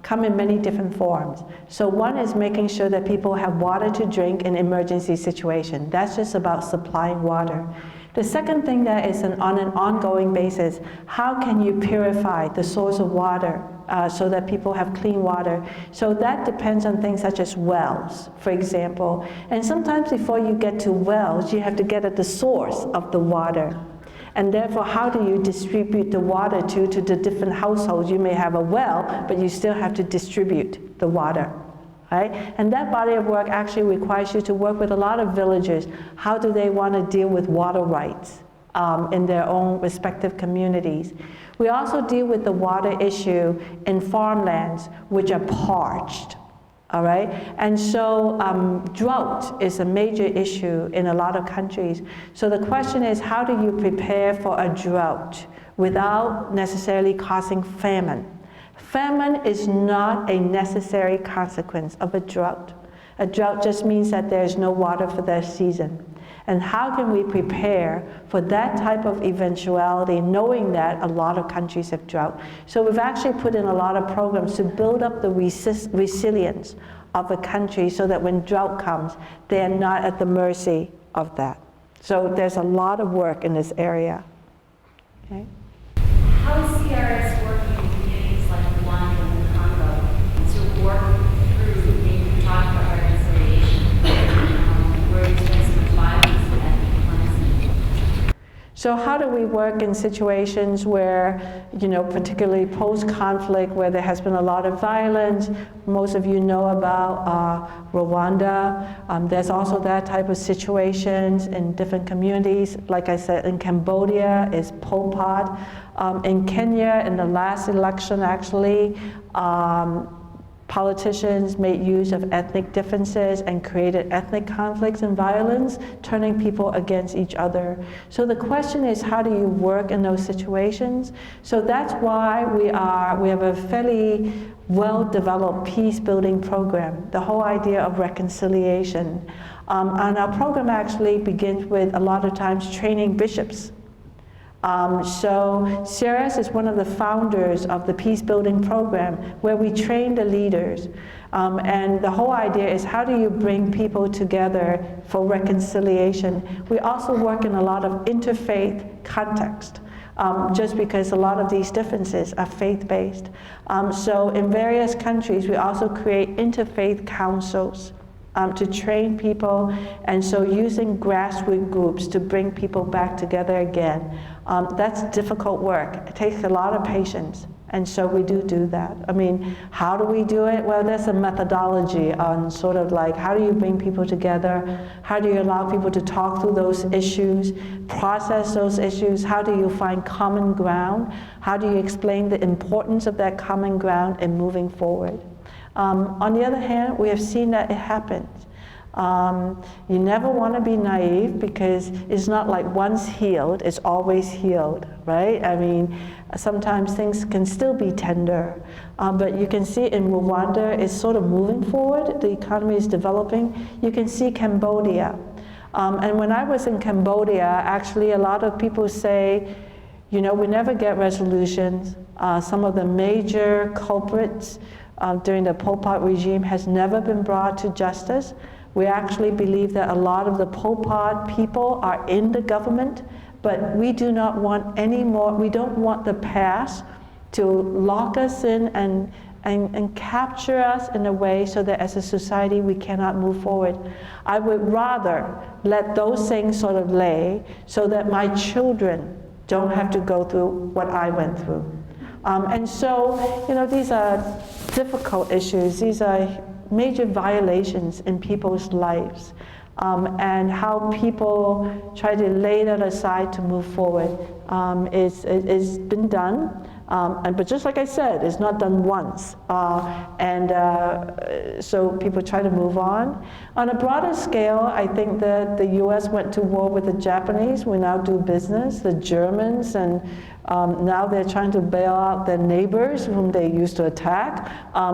come in many different forms. So one is making sure that people have water to drink in emergency situations. That's just about supplying water. The second thing that is on an ongoing basis, how can you purify the source of water so that people have clean water? So that depends on things such as wells, for example. And sometimes before you get to wells, you have to get at the source of the water. And therefore, how do you distribute the water to the different households? You may have a well, but you still have to distribute the water. Right? And that body of work actually requires you to work with a lot of villagers. How do they want to deal with water rights in their own respective communities? We also deal with the water issue in farmlands which are parched. All right? And so drought is a major issue in a lot of countries. So the question is, how do you prepare for a drought without necessarily causing famine? Famine is not a necessary consequence of a drought. A drought just means that there's no water for that season. And how can we prepare for that type of eventuality, knowing that a lot of countries have drought? So we've actually put in a lot of programs to build up the resilience of a country so that when drought comes, they're not at the mercy of that. So there's a lot of work in this area. Okay? How is CRS working in communities like Rwanda and the Congo to work through, maybe you talked about reconciliation, where you spend so much violence and ethnic cleansing? So how do we work in situations where, particularly post-conflict, where there has been a lot of violence? Most of you know about Rwanda. There's also that type of situations in different communities. Like I said, in Cambodia is Pol Pot. In Kenya, in the last election, actually, Politicians made use of ethnic differences and created ethnic conflicts and violence, turning people against each other. So the question is, how do you work in those situations? So that's why we have a fairly well-developed peace-building program, the whole idea of reconciliation. And our program actually begins with, a lot of times, training bishops. So CRS is one of the founders of the Peace Building Program, where we train the leaders. And the whole idea is, how do you bring people together for reconciliation? We also work in a lot of interfaith context, just because a lot of these differences are faith-based. So in various countries, we also create interfaith councils to train people, and so using grassroots groups to bring people back together again. That's difficult work. It takes a lot of patience, and so we do that. I mean, how do we do it? Well, there's a methodology on sort of like, how do you bring people together? How do you allow people to talk through those issues, process those issues? How do you find common ground? How do you explain the importance of that common ground in moving forward? On the other hand, we have seen that it happens. You never want to be naive, because it's not like once healed, it's always healed, right? I mean, sometimes things can still be tender. But you can see in Rwanda, it's sort of moving forward. The economy is developing. You can see Cambodia. And when I was in Cambodia, actually a lot of people say, you know, we never get resolutions. Some of the major culprits during the Pol Pot regime has never been brought to justice. We actually believe that a lot of the Pol Pot people are in the government, but we do not want any more, we don't want the past to lock us in and capture us in a way so that as a society we cannot move forward. I would rather let those things sort of lay so that my children don't have to go through what I went through. And so, you know, these are difficult issues. These are major violations in people's lives, and how people try to lay that aside to move forward is been done. But just like I said, it's not done once. So people try to move on. On a broader scale, I think that the US went to war with the Japanese. We now do business. The Germans, and now they're trying to bail out their neighbors whom they used to attack.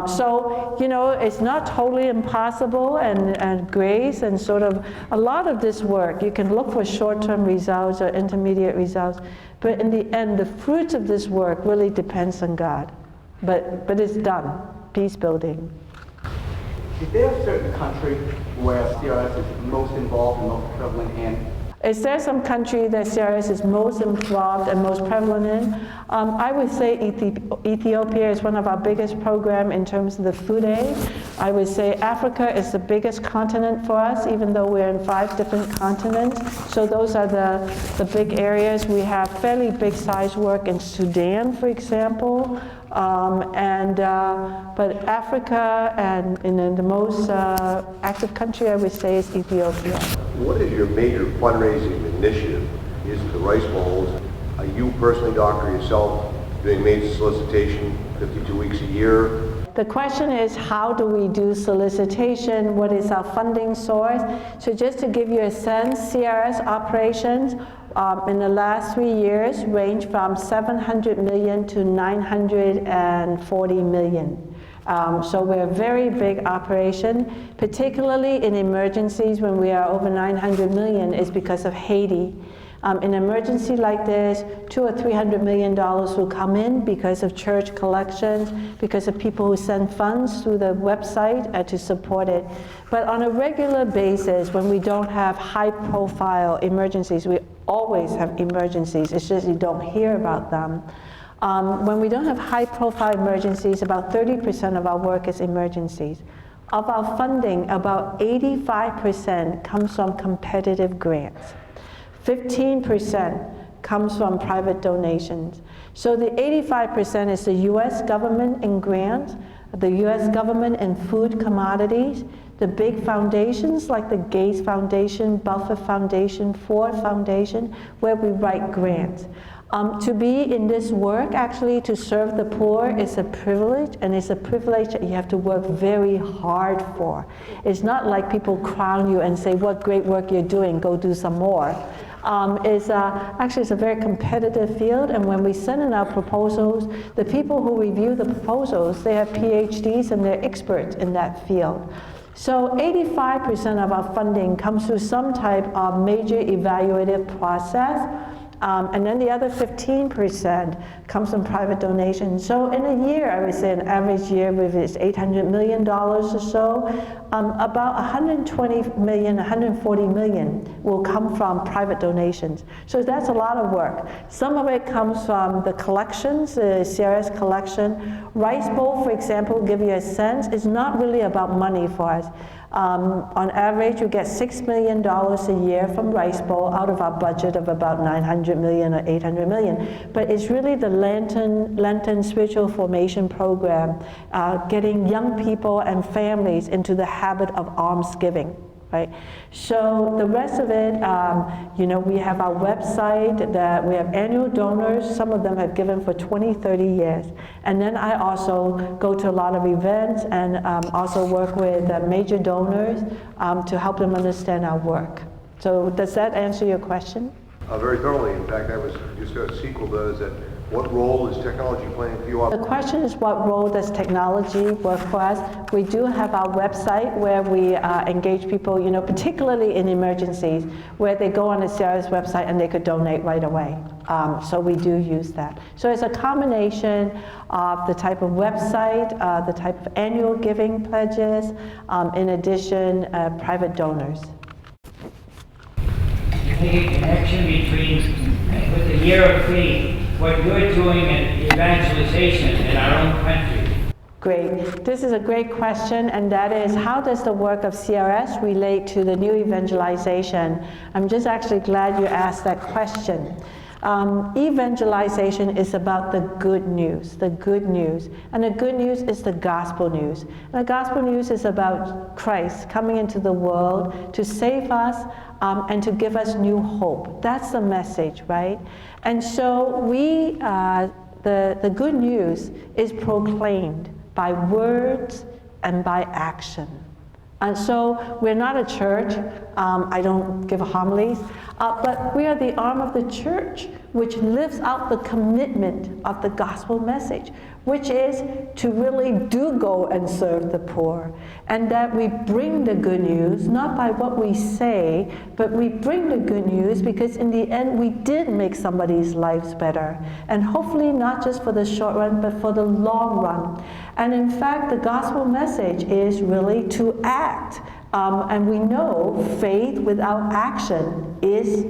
So, you know, it's not totally impossible, and grace, and sort of a lot of this work, you can look for short-term results or intermediate results. But in the end, the fruits of this work really depends on God. But it's done, peace building. Is there a certain country where CRS is most involved and most prevalent in? Is there some country that CRS is most involved and most prevalent in? I would say Ethiopia is one of our biggest programs in terms of the food aid. I would say Africa is the biggest continent for us, even though we're in 5 different continents. So those are the big areas. We have fairly big size work in Sudan, for example. But Africa, and the most active country, I would say, is Ethiopia. What is your major fundraising initiative? Is it the rice bowls? Are you personally, doctor, yourself, doing major solicitation 52 weeks a year? The question is, how do we do solicitation? What is our funding source? So just to give you a sense, CRS operations in the last 3 years range from 700 million to 940 million. So we're a very big operation, particularly in emergencies when we are over 900 million is because of Haiti. In an emergency like this, $200 or $300 million will come in because of church collections, because of people who send funds through the website to support it. But on a regular basis, when we don't have high-profile emergencies, we always have emergencies, it's just you don't hear about them. When we don't have high-profile emergencies, about 30% of our work is emergencies. Of our funding, about 85% comes from competitive grants. 15% comes from private donations. So the 85% is the US government in grants, the US government in food commodities, the big foundations like the Gates Foundation, Buffett Foundation, Ford Foundation, where we write grants. To be in this work, actually, to serve the poor is a privilege, and it's a privilege that you have to work very hard for. It's not like people crown you and say, what great work you're doing, go do some more. Actually, it's a very competitive field, and when we send in our proposals, the people who review the proposals, they have PhDs and they're experts in that field. So 85% of our funding comes through some type of major evaluative process. And then the other 15% comes from private donations. So in a year, I would say an average year with its $800 million or so, about 120 million, 140 million will come from private donations. So that's a lot of work. Some of it comes from the collections, the CRS collection. Rice Bowl, for example, give you a sense, is not really about money for us. On average, we get $6 million a year from Rice Bowl out of our budget of about 900 million or 800 million. But it's really the Lenten Spiritual Formation Program, getting young people and families into the habit of almsgiving. Right? So the rest of it, we have our website, that we have annual donors. Some of them have given for 20, 30 years. And then I also go to a lot of events and also work with major donors to help them understand our work. So does that answer your question? Very thoroughly. In fact, I was just a sequel to that. What role is technology playing for you? The question is, what role does technology work for us? We do have our website where we engage people, particularly in emergencies, where they go on the CRS website and they could donate right away. So we do use that. So it's a combination of the type of website, the type of annual giving pledges, in addition, private donors. You think a connection between, with the Year of Faith, what you're doing in evangelization in our own country? Great. This is a great question, and that is, how does the work of CRS relate to the new evangelization? I'm just actually glad you asked that question. Evangelization is about the good news, and the good news is the gospel news. And the gospel news is about Christ coming into the world to save us and to give us new hope. That's the message, right? And so the good news is proclaimed by words and by action. And so we're not a church. I don't give homilies, but we are the arm of the church, which lives out the commitment of the gospel message, which is to really do go and serve the poor, and that we bring the good news, not by what we say, but we bring the good news because in the end we did make somebody's lives better, and hopefully not just for the short run, but for the long run. And in fact, the gospel message is really to act. And we know faith without action is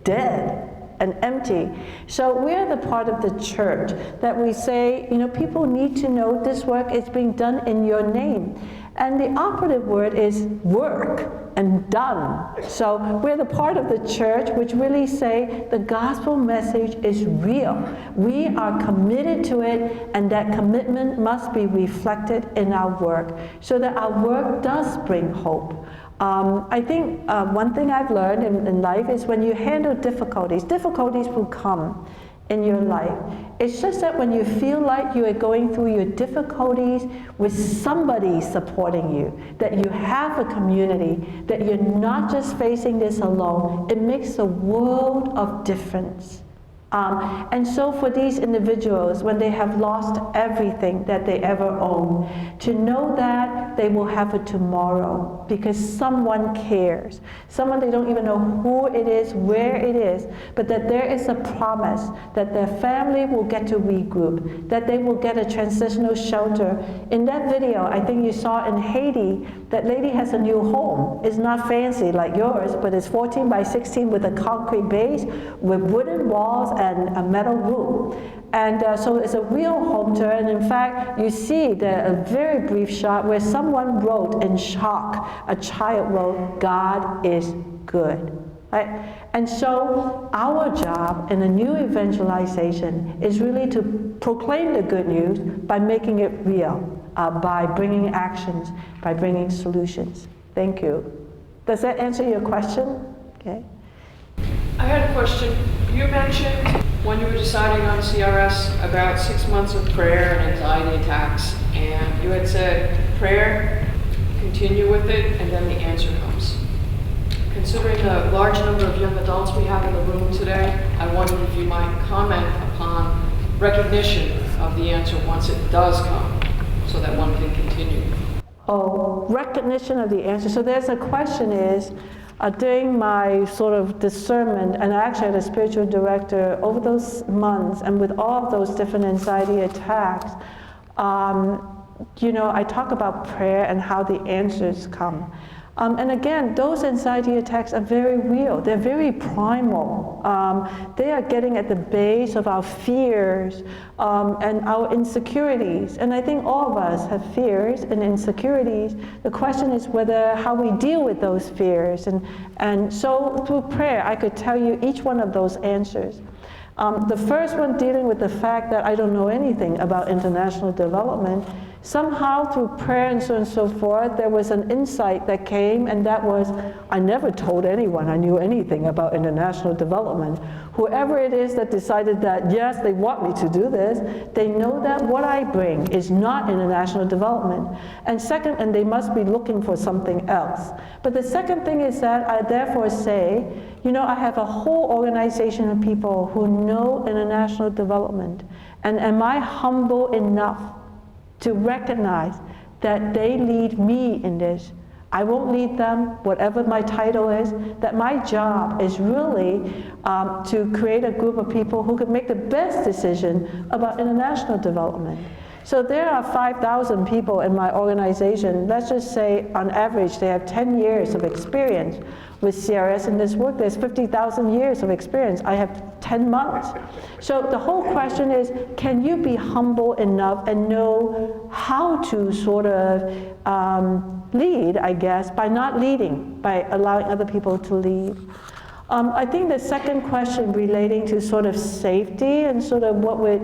dead and empty. So we're the part of the church that we say, people need to know this work is being done in your name. And the operative word is work and done. So we're the part of the church which really say the gospel message is real. We are committed to it, and that commitment must be reflected in our work so that our work does bring hope. I think one thing I've learned in life is when you handle difficulties will come in your life. It's just that when you feel like you are going through your difficulties with somebody supporting you, that you have a community, that you're not just facing this alone, it makes a world of difference. And so for these individuals, when they have lost everything that they ever owned, to know that they will have a tomorrow because someone cares. Someone they don't even know who it is, where it is, but that there is a promise that their family will get to regroup, that they will get a transitional shelter. In that video, I think you saw in Haiti, that lady has a new home. It's not fancy like yours, but it's 14 by 16 with a concrete base, with wooden walls and a metal roof. And so it's a real home to her. And in fact, you see a very brief shot where someone wrote in chalk, a child wrote, "God is good." Right? And so our job in a new evangelization is really to proclaim the good news by making it real, by bringing actions, by bringing solutions. Thank you. Does that answer your question? Okay. I had a question. You mentioned when you were deciding on CRS about 6 months of prayer and anxiety attacks, and you had said prayer, continue with it, and then the answer comes. Considering the large number of young adults we have in the room today, I wondered if you might comment upon recognition of the answer once it does come, so that one can continue. Oh, recognition of the answer. So there's a question is, during my sort of discernment, and I actually had a spiritual director over those months, and with all of those different anxiety attacks, I talk about prayer and how the answers come. And again, those anxiety attacks are very real. They're very primal. They are getting at the base of our fears and our insecurities. And I think all of us have fears and insecurities. The question is how we deal with those fears. And so through prayer, I could tell you each one of those answers. The first one dealing with the fact that I don't know anything about international development. Somehow through prayer and so forth, there was an insight that came, and that was, I never told anyone I knew anything about international development. Whoever it is that decided that, yes, they want me to do this, they know that what I bring is not international development. And second, and they must be looking for something else. But the second thing is that I therefore say, I have a whole organization of people who know international development. And am I humble enough to recognize that they lead me in this? I won't lead them, whatever my title is, that my job is really to create a group of people who can make the best decision about international development. So there are 5,000 people in my organization. Let's just say on average they have 10 years of experience with CRS in this work. There's 50,000 years of experience. I have 10 months. So the whole question is, can you be humble enough and know how to sort of lead, I guess, by not leading, by allowing other people to lead. I think the second question relating to sort of safety and sort of what would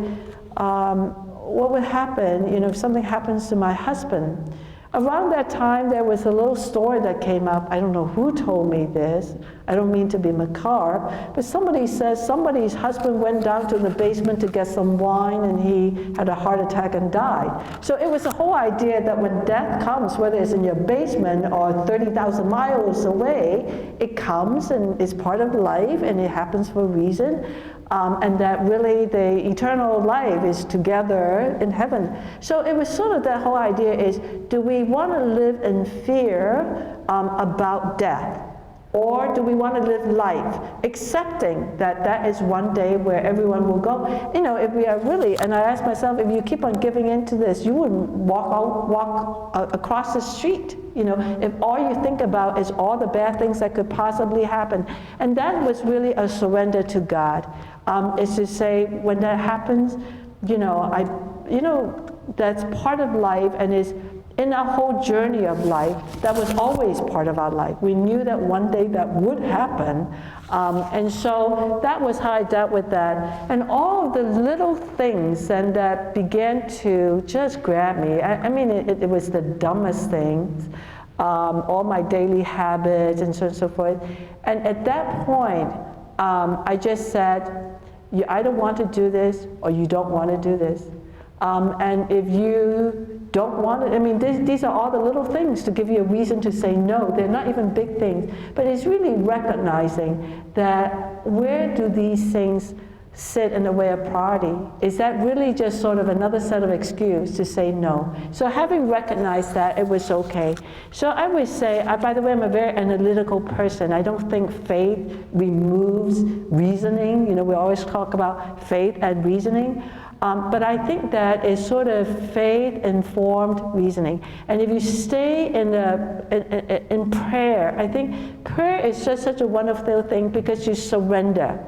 happen, if something happens to my husband. Around that time, there was a little story that came up. I don't know who told me this. I don't mean to be macabre, but somebody says somebody's husband went down to the basement to get some wine and he had a heart attack and died. So it was the whole idea that when death comes, whether it's in your basement or 30,000 miles away, it comes and is part of life and it happens for a reason. And that really the eternal life is together in heaven. So it was sort of that whole idea is, do we want to live in fear about death? Or do we want to live life, accepting that that is one day where everyone will go? If we are really, and I ask myself, if you keep on giving into this, you wouldn't walk across the street. If all you think about is all the bad things that could possibly happen. And that was really a surrender to God. Is to say, when that happens, that's part of life and is in our whole journey of life, that was always part of our life. We knew that one day that would happen. And so that was how I dealt with that. And all of the little things and that began to just grab me. It was the dumbest things, all my daily habits and so on and so forth. And at that point, I just said, you either want to do this or you don't want to do this. And if you don't want it, these are all the little things to give you a reason to say no. They're not even big things. But it's really recognizing that where do these things sit in the way of priority? Is that really just sort of another set of excuse to say no? So having recognized that, it was okay. So I would say, by the way, I'm a very analytical person. I don't think faith removes reasoning. We always talk about faith and reasoning. But I think that is sort of faith-informed reasoning. And if you stay in prayer, I think prayer is just such a wonderful thing because you surrender.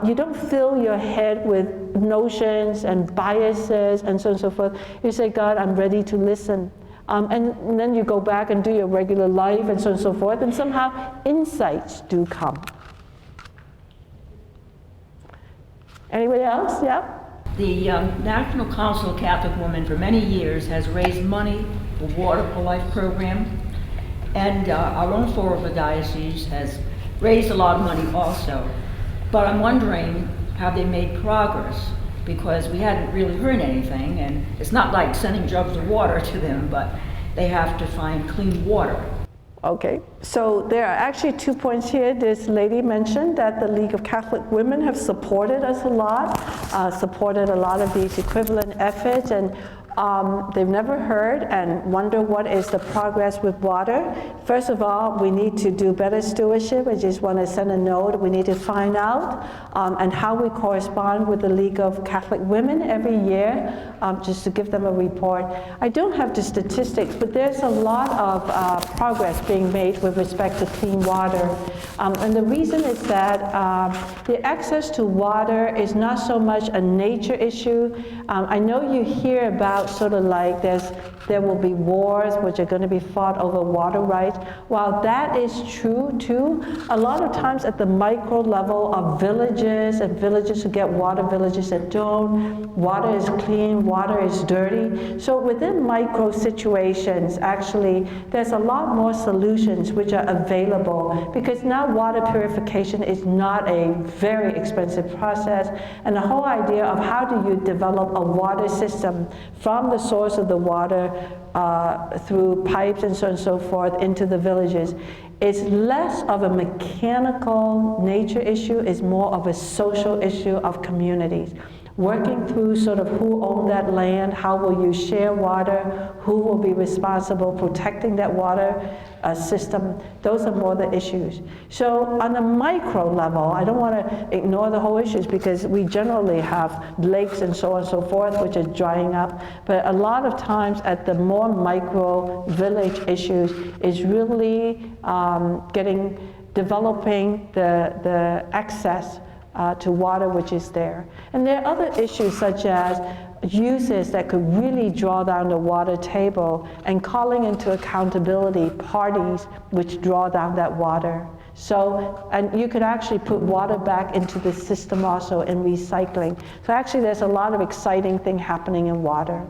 You don't fill your head with notions and biases and so on and so forth. You say, God, I'm ready to listen. And then you go back and do your regular life and so on and so forth, and somehow insights do come. Anybody else? Yeah? The National Council of Catholic Women for many years has raised money for Water for Life program, and our own Fall River Diocese has raised a lot of money also. But I'm wondering, have they made progress? Because we hadn't really heard anything, and it's not like sending jugs of water to them, but they have to find clean water. Okay, so there are actually 2 points here. This lady mentioned that the League of Catholic Women have supported us a lot, supported a lot of these equivalent efforts, and they've never heard and wonder what is the progress with water. First of all, we need to do better stewardship. I just want to send a note. We need to find out and how we correspond with the League of Catholic Women every year, just to give them a report. I don't have the statistics, but there's a lot of progress being made with respect to clean water. And the reason is that the access to water is not so much a nature issue. I know you hear about sort of like there will be wars which are going to be fought over water rights. While that is true too, a lot of times at the micro level of villages and villages who get water, villages that don't, water is clean, water is dirty. So within micro situations, actually, there's a lot more solutions which are available, because now water purification is not a very expensive process, and the whole idea of how do you develop a water system from the source of the water through pipes and so on and so forth into the villages is less of a mechanical nature issue, is more of a social issue of communities. Working through sort of who owns that land, how will you share water, who will be responsible protecting that water system, those are more the issues. So on the micro level, I don't want to ignore the whole issues, because we generally have lakes and so on and so forth which are drying up, but a lot of times at the more micro village issues is really developing the access to water which is there. And there are other issues such as uses that could really draw down the water table, and calling into accountability parties which draw down that water. So, and you could actually put water back into the system also in recycling. So actually there's a lot of exciting thing happening in water.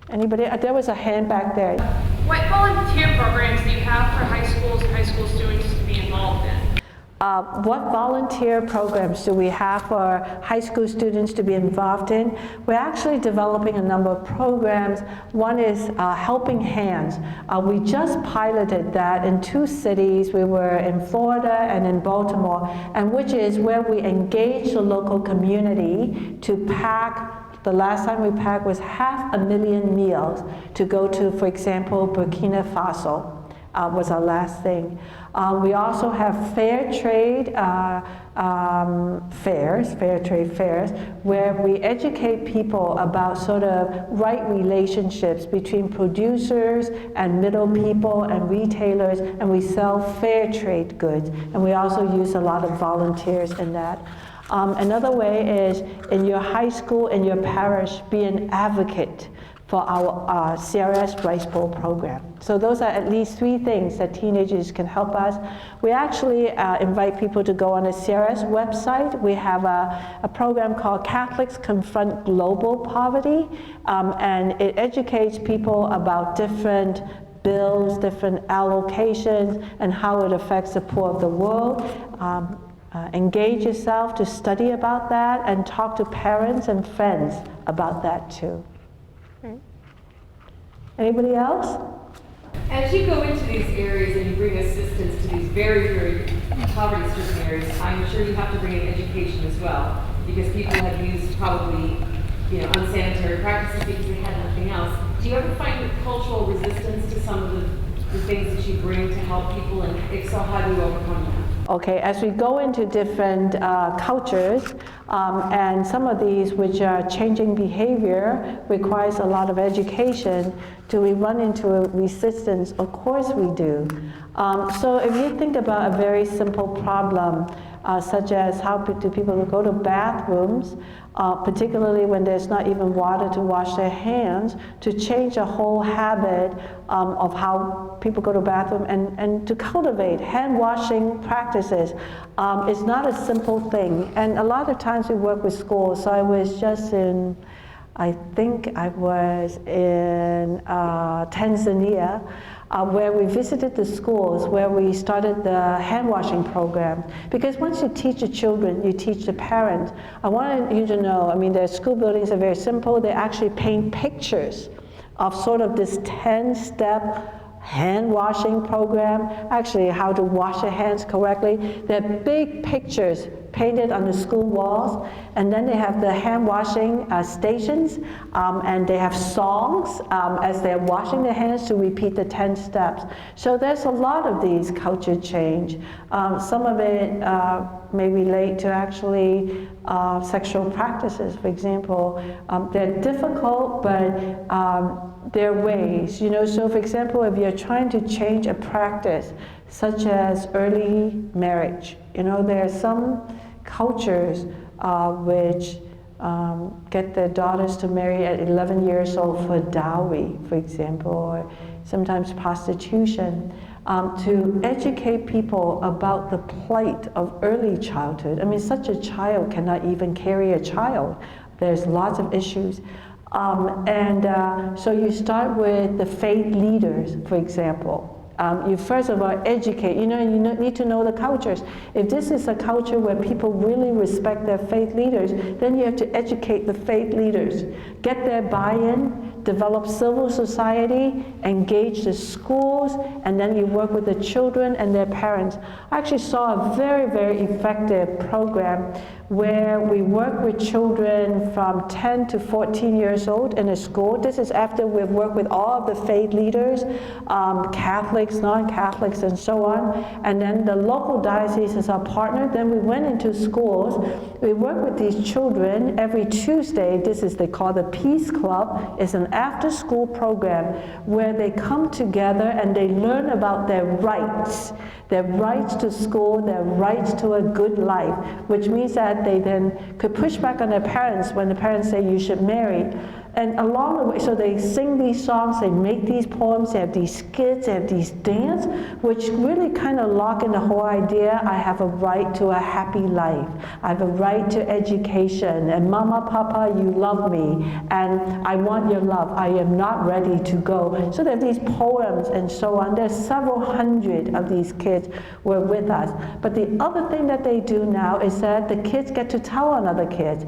Anybody? There was a hand back there. What volunteer programs do you have for high schools and high school students to be involved in? What volunteer programs do we have for high school students to be involved in? We're actually developing a number of programs. One is Helping Hands. We just piloted that in 2 cities. We were in Florida and in Baltimore, and which is where we engage the local community to pack. The last time we packed was 500,000 meals to go to, for example, Burkina Faso. Was our last thing. We also have fair trade fairs, where we educate people about sort of right relationships between producers and middle people and retailers, and we sell fair trade goods, and we also use a lot of volunteers in that. Another way is in your high school, in your parish, be an advocate for our CRS Rice Bowl program. So those are at least 3 things that teenagers can help us. We actually invite people to go on the CRS website. We have a program called Catholics Confront Global Poverty, and it educates people about different bills, different allocations, and how it affects the poor of the world. Engage yourself to study about that and talk to parents and friends about that too. Anybody else? As you go into these areas and you bring assistance to these very, very poverty-stricken areas, I'm sure you have to bring in education as well, because people have used probably, unsanitary practices because they had nothing else. Do you ever find cultural resistance to some of the things that you bring to help people, and if so, how do you overcome that? Okay, as we go into different cultures, and some of these which are changing behavior requires a lot of education, do we run into a resistance? Of course we do. So if you think about a very simple problem, such as how do people go to bathrooms, particularly when there's not even water to wash their hands, to change a whole habit of how people go to bathroom and to cultivate hand washing practices is not a simple thing. And a lot of times we work with schools. So I was just I think I was in Tanzania, where we visited the schools, where we started the hand washing program. Because once you teach the children, you teach the parents. I want you to know, I mean, their school buildings are very simple. They actually paint pictures of sort of this 10-step hand washing program, actually how to wash your hands correctly. They're big pictures painted on the school walls, and then they have the hand washing stations, and they have songs as they're washing their hands to repeat the 10 steps. So there's a lot of these culture change. Some of it may relate to actually sexual practices, for example. They're difficult, but there are ways, you know. So for example, if you're trying to change a practice such as early marriage, you know, there are some cultures which get their daughters to marry at 11 years old for dowry, for example, or sometimes prostitution, to educate people about the plight of early childhood. I mean, such a child cannot even carry a child. There's lots of issues. So you start with the faith leaders, for example. You first of all educate, you need to know the cultures. If this is a culture where people really respect their faith leaders, then you have to educate the faith leaders, get their buy-in, develop civil society, engage the schools, and then you work with the children and their parents. I actually saw a very, very effective program where we work with children from 10 to 14 years old in a school. This is after we've worked with all of the faith leaders, Catholics, non-Catholics, and so on. And then the local diocese is our partner. Then we went into schools. We work with these children every Tuesday. This is, they call the Peace Club. It's an after-school program where they come together and they learn about their rights to school, their rights to a good life, which means that they then could push back on their parents when the parents say you should marry. And along the way, so they sing these songs, they make these poems, they have these skits, they have these dance, which really kind of lock in the whole idea, I have a right to a happy life. I have a right to education, and Mama, Papa, you love me, and I want your love. I am not ready to go. So there are these poems and so on. There's several hundred of these kids were with us. But the other thing that they do now is that the kids get to tell on other kids.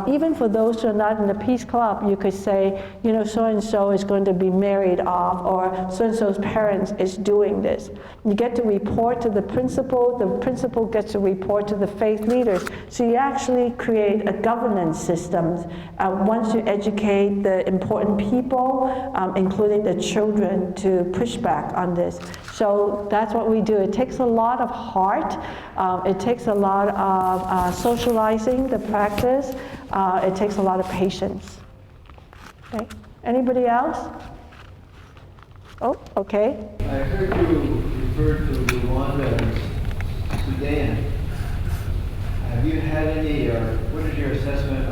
Even for those who are not in the Peace Club, you could say, you know, so-and-so is going to be married off, or so-and-so's parents is doing this. You get to report to the principal gets to report to the faith leaders. So you actually create a governance system once you educate the important people, including the children, to push back on this. So that's what we do. It takes a lot of heart. It takes a lot of socializing the practice. It takes a lot of patience. Okay. Anybody else? Oh, okay. I heard you refer to Rwanda and Sudan. Have you had any, or what is your assessment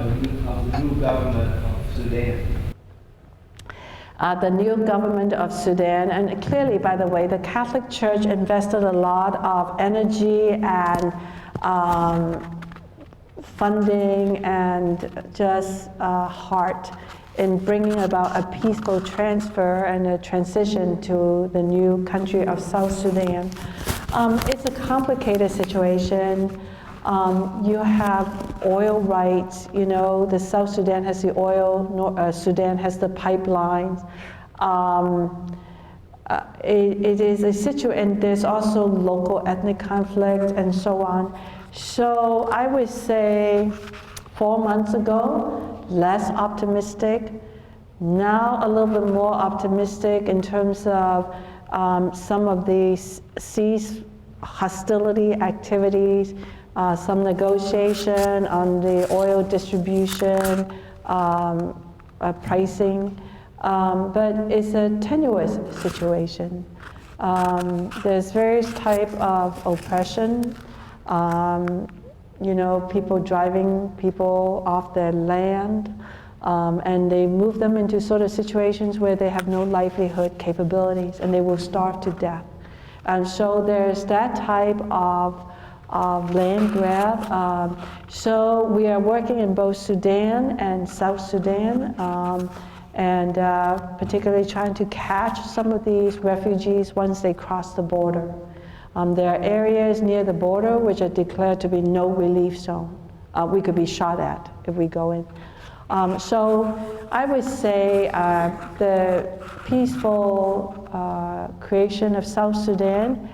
of the new government of Sudan? The new government of Sudan, and clearly, by the way, the Catholic Church invested a lot of energy and funding and just heart in bringing about a peaceful transfer and a transition to the new country of South Sudan. It's a complicated situation. You have oil rights, you know, the South Sudan has the oil, Sudan has the pipelines. It is a situation, and there's also local ethnic conflict and so on. So I would say 4 months ago, less optimistic. Now a little bit more optimistic in terms of some of these cease hostility activities, some negotiation on the oil distribution, pricing, but it's a tenuous situation. There's various types of oppression. You know, people driving people off their land, and they move them into sort of situations where they have no livelihood capabilities and they will starve to death. And so there's that type of land grab. So we are working in both Sudan and South Sudan, and particularly trying to catch some of these refugees once they cross the border. There are areas near the border which are declared to be no relief zone. We could be shot at if we go in. So I would say the peaceful creation of South Sudan,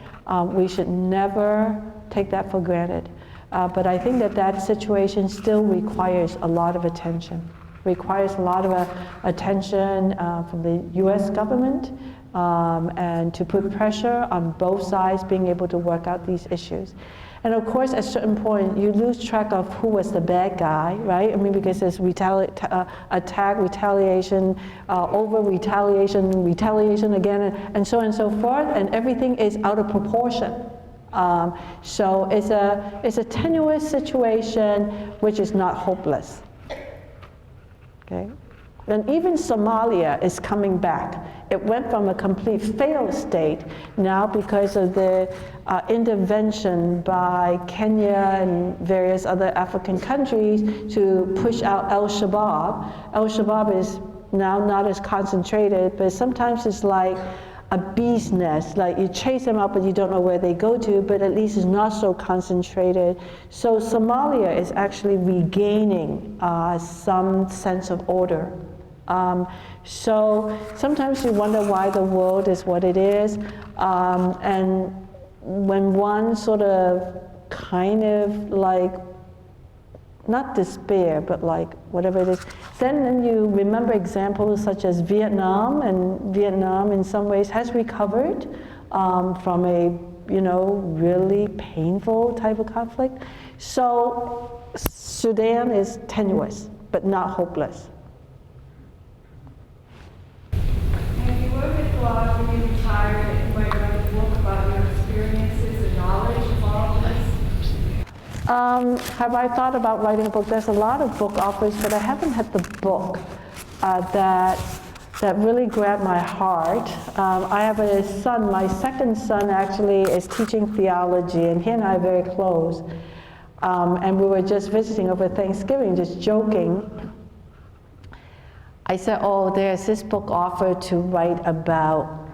we should never take that for granted. But I think that situation still requires a lot of attention. Requires a lot of attention from the U.S. government and to put pressure on both sides being able to work out these issues. And of course, at a certain point, you lose track of who was the bad guy, right? I mean, because there's attack, retaliation, over retaliation again, and so on and so forth, and everything is out of proportion. So it's a tenuous situation, which is not hopeless. Okay? And even Somalia is coming back. It went from a complete failed state now because of the intervention by Kenya and various other African countries to push out Al-Shabaab. Al-Shabaab is now not as concentrated, but sometimes it's like a bee's nest, like you chase them out but you don't know where they go to, but at least it's not so concentrated. So Somalia is actually regaining some sense of order. So sometimes you wonder why the world is what it is, and when one sort of kind of like, not despair, but like whatever it is, then you remember examples such as Vietnam, and Vietnam in some ways has recovered from a really painful type of conflict. So Sudan is tenuous, but not hopeless. Have you ever thought when you retired that you might write a book about your experiences and knowledge of all of this? Have I thought about writing a book? There's a lot of book offers, but I haven't had the book that really grabbed my heart. I have a son, my second son actually is teaching theology, and he and I are very close. And we were just visiting over Thanksgiving, just joking. I said, oh, there's this book offer to write about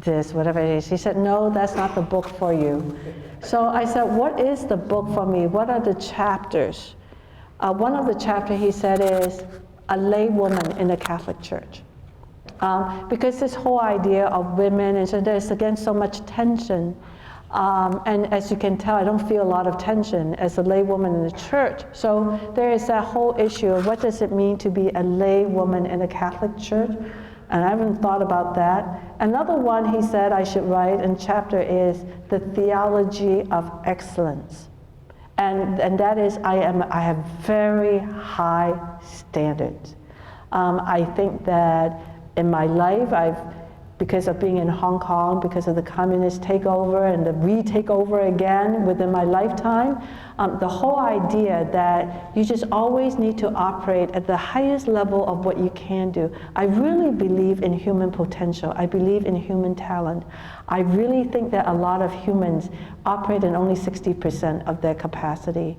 this, whatever it is. He said, no, that's not the book for you. So I said, what is the book for me? What are the chapters? One of the chapters, he said, is a lay woman in the Catholic Church. Because this whole idea of women, and so there's again so much tension. And as you can tell, I don't feel a lot of tension as a lay woman in the church. So there is that whole issue of what does it mean to be a lay woman in a Catholic Church? And I haven't thought about that. Another one he said I should write in chapter is the theology of excellence. And that is, I have very high standards. I think that in my life, because of being in Hong Kong, because of the communist takeover and the re-takeover again within my lifetime, the whole idea that you just always need to operate at the highest level of what you can do. I really believe in human potential. I believe in human talent. I really think that a lot of humans operate in only 60% of their capacity.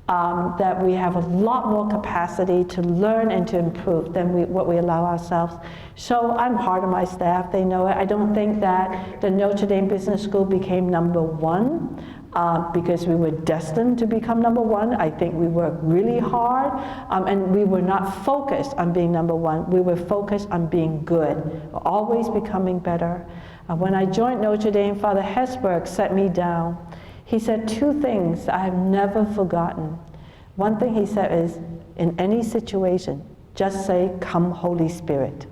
That we have a lot more capacity to learn and to improve than what we allow ourselves. So I'm hard on my staff, they know it. I don't think that the Notre Dame Business School became #1 because we were destined to become #1. I think we worked really hard, and we were not focused on being #1. We were focused on being good, always becoming better. When I joined Notre Dame, Father Hesburgh set me down. He said 2 things I have never forgotten. One thing he said is, in any situation, just say, "Come, Holy Spirit."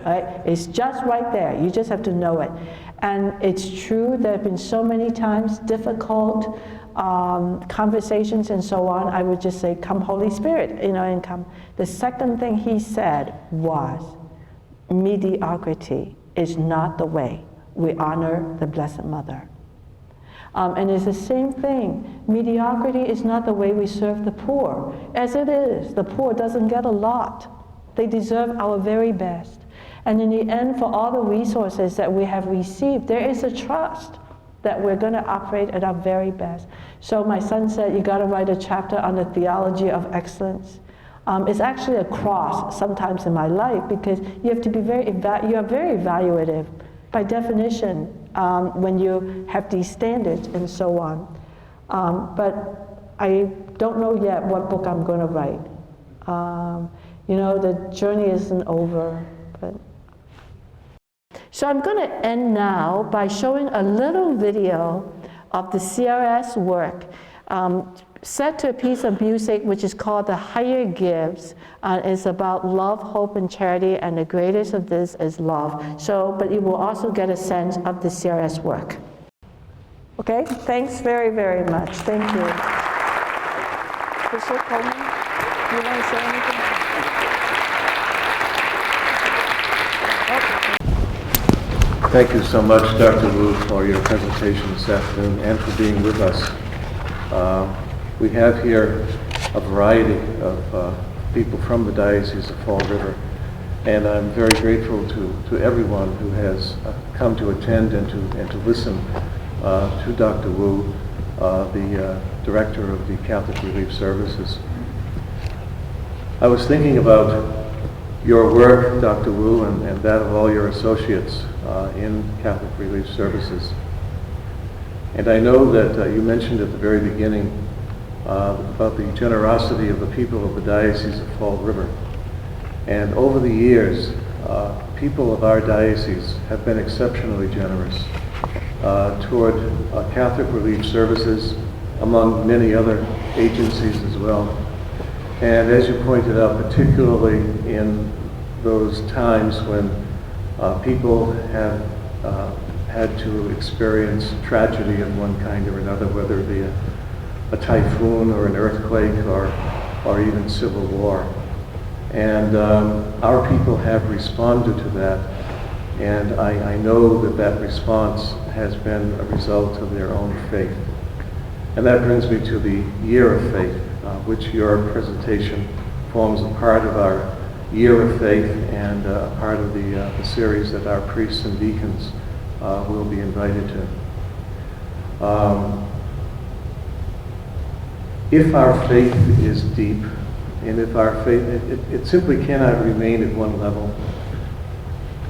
Right? It's just right there. You just have to know it. And it's true, there have been so many times difficult conversations and so on. I would just say, "Come, Holy Spirit," and come. The second thing he said was, mediocrity is not the way we honor the Blessed Mother. And it's the same thing. Mediocrity is not the way we serve the poor. As it is, the poor doesn't get a lot. They deserve our very best. And in the end, for all the resources that we have received, there is a trust that we're going to operate at our very best. So my son said, you got to write a chapter on the theology of excellence. It's actually a cross sometimes in my life, because you have to be you are very evaluative by definition when you have these standards and so on. But I don't know yet what book I'm going to write. You know, the journey isn't over. But so I'm going to end now by showing a little video of the CRS work set to a piece of music which is called The Higher Gives. It's about love, hope, and charity, and the greatest of this is love. So, but you will also get a sense of the CRS work. Okay, thanks very, very much. Thank you. Bishop Coleman, do you want to say anything? Thank you so much, Dr. Woo, for your presentation this afternoon and for being with us. We have here a variety of people from the Diocese of Fall River, and I'm very grateful to everyone who has come to attend and to listen to Dr. Woo, the Director of the Catholic Relief Services. I was thinking about your work, Dr. Woo, and that of all your associates in Catholic Relief Services. And I know that you mentioned at the very beginning about the generosity of the people of the Diocese of Fall River. And over the years, people of our diocese have been exceptionally generous toward Catholic Relief Services, among many other agencies as well. And as you pointed out, particularly in those times when people have had to experience tragedy of one kind or another, whether it be a typhoon or an earthquake or even civil war. And our people have responded to that, and I know that that response has been a result of their own faith. And that brings me to the Year of Faith, which your presentation forms a part of our Year of Faith and a part of the series that our priests and deacons will be invited to. If our faith is deep, and if our faith, it simply cannot remain at one level.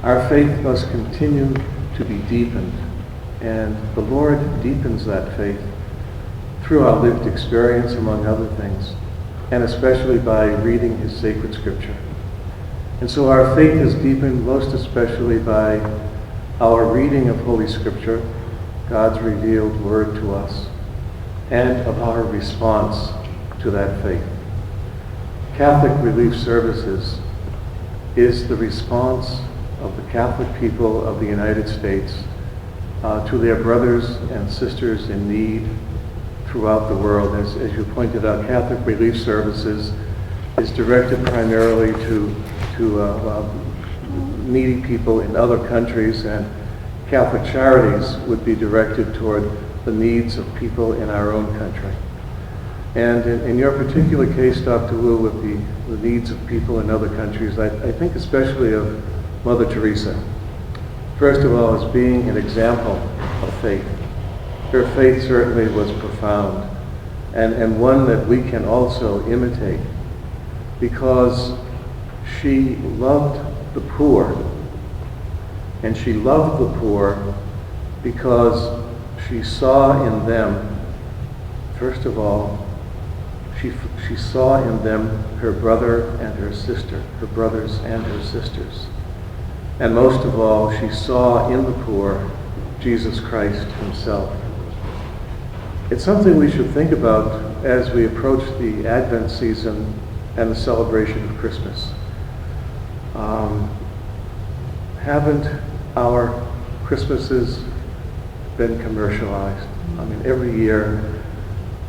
Our faith must continue to be deepened, and the Lord deepens that faith through our lived experience, among other things, and especially by reading His sacred scripture. And so our faith is deepened most especially by our reading of Holy Scripture, God's revealed word to us, and of our response to that faith. Catholic Relief Services is the response of the Catholic people of the United States to their brothers and sisters in need throughout the world. As you pointed out, Catholic Relief Services is directed primarily to needy people in other countries, and Catholic Charities would be directed toward the needs of people in our own country. And in your particular case, Dr. Woo, with the needs of people in other countries, I think especially of Mother Teresa. First of all, as being an example of faith. Her faith certainly was profound, and one that we can also imitate, because she loved the poor, and she loved the poor because she saw in them, first of all, she saw in them her brother and her sister, her brothers and her sisters. And most of all, she saw in the poor Jesus Christ Himself. It's something we should think about as we approach the Advent season and the celebration of Christmas. Haven't our Christmases been commercialized? I mean, every year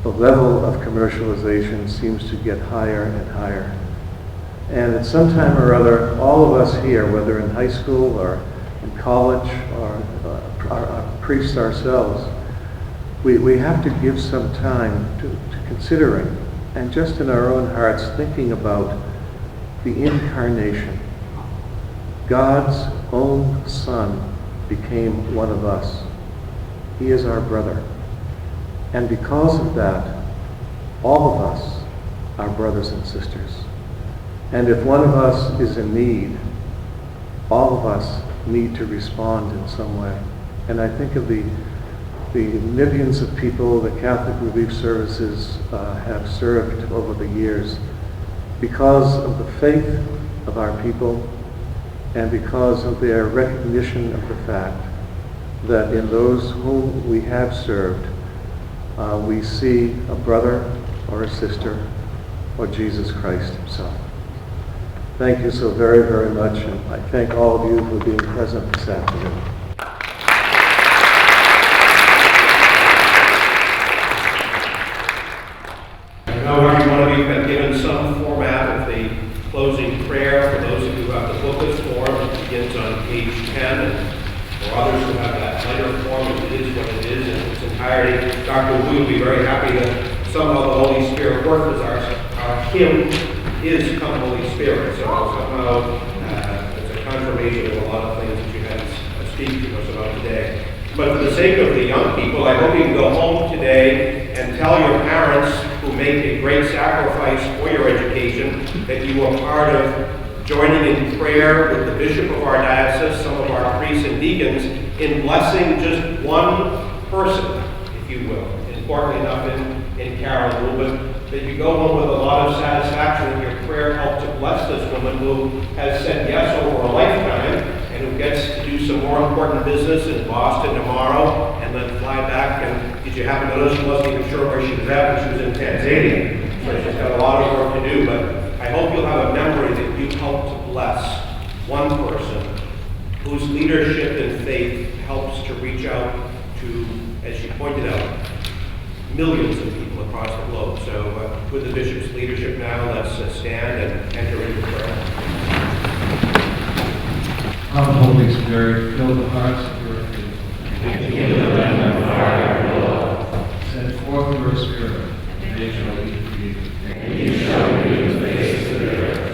the level of commercialization seems to get higher and higher. And at some time or other, all of us here, whether in high school or in college or our priests ourselves, we have to give some time to considering, and just in our own hearts, thinking about the incarnation. God's own Son became one of us. He is our brother. And because of that, all of us are brothers and sisters. And if one of us is in need, all of us need to respond in some way. And I think of the millions of people that Catholic Relief Services have served over the years because of the faith of our people and because of their recognition of the fact that in those whom we have served, we see a brother or a sister or Jesus Christ himself. Thank you so very, very much, and I thank all of you for being present this afternoon. I know every one of you have been given some format of the closing prayer. For those of you who have the booklet form, it begins on page 10, and for others who have that lighter form, it is what it is in its entirety. Dr. Woo would be very happy that somehow the Holy Spirit worked, as our hymn is Come Holy Spirit. So somehow it's a confirmation of a lot of things that you had to speak to us about today. But for the sake of the young people, I hope you can go home today and tell your parents who make a great sacrifice for your education that you are part of joining in prayer with the bishop of our diocese, some of our priests and deacons, in blessing just one person, if you will. Important enough in Carolyn Woo, but that you go home with a lot of satisfaction that your prayer helped to bless this woman who has said yes over a lifetime and who gets to do some more important business in Boston tomorrow and then fly back. And did you happen to notice she wasn't even sure where she was at when she was in Tanzania? So she's got a lot of work to do, but I hope you'll have a memory that you helped to bless one person whose leadership and faith helps to reach out to, as she pointed out, millions of people across the globe. So with the bishop's leadership now, let's stand and enter into prayer. Come, Holy Spirit, fill the hearts of your people. Send forth your Spirit, and they shall be created. And you shall renew the face of the earth.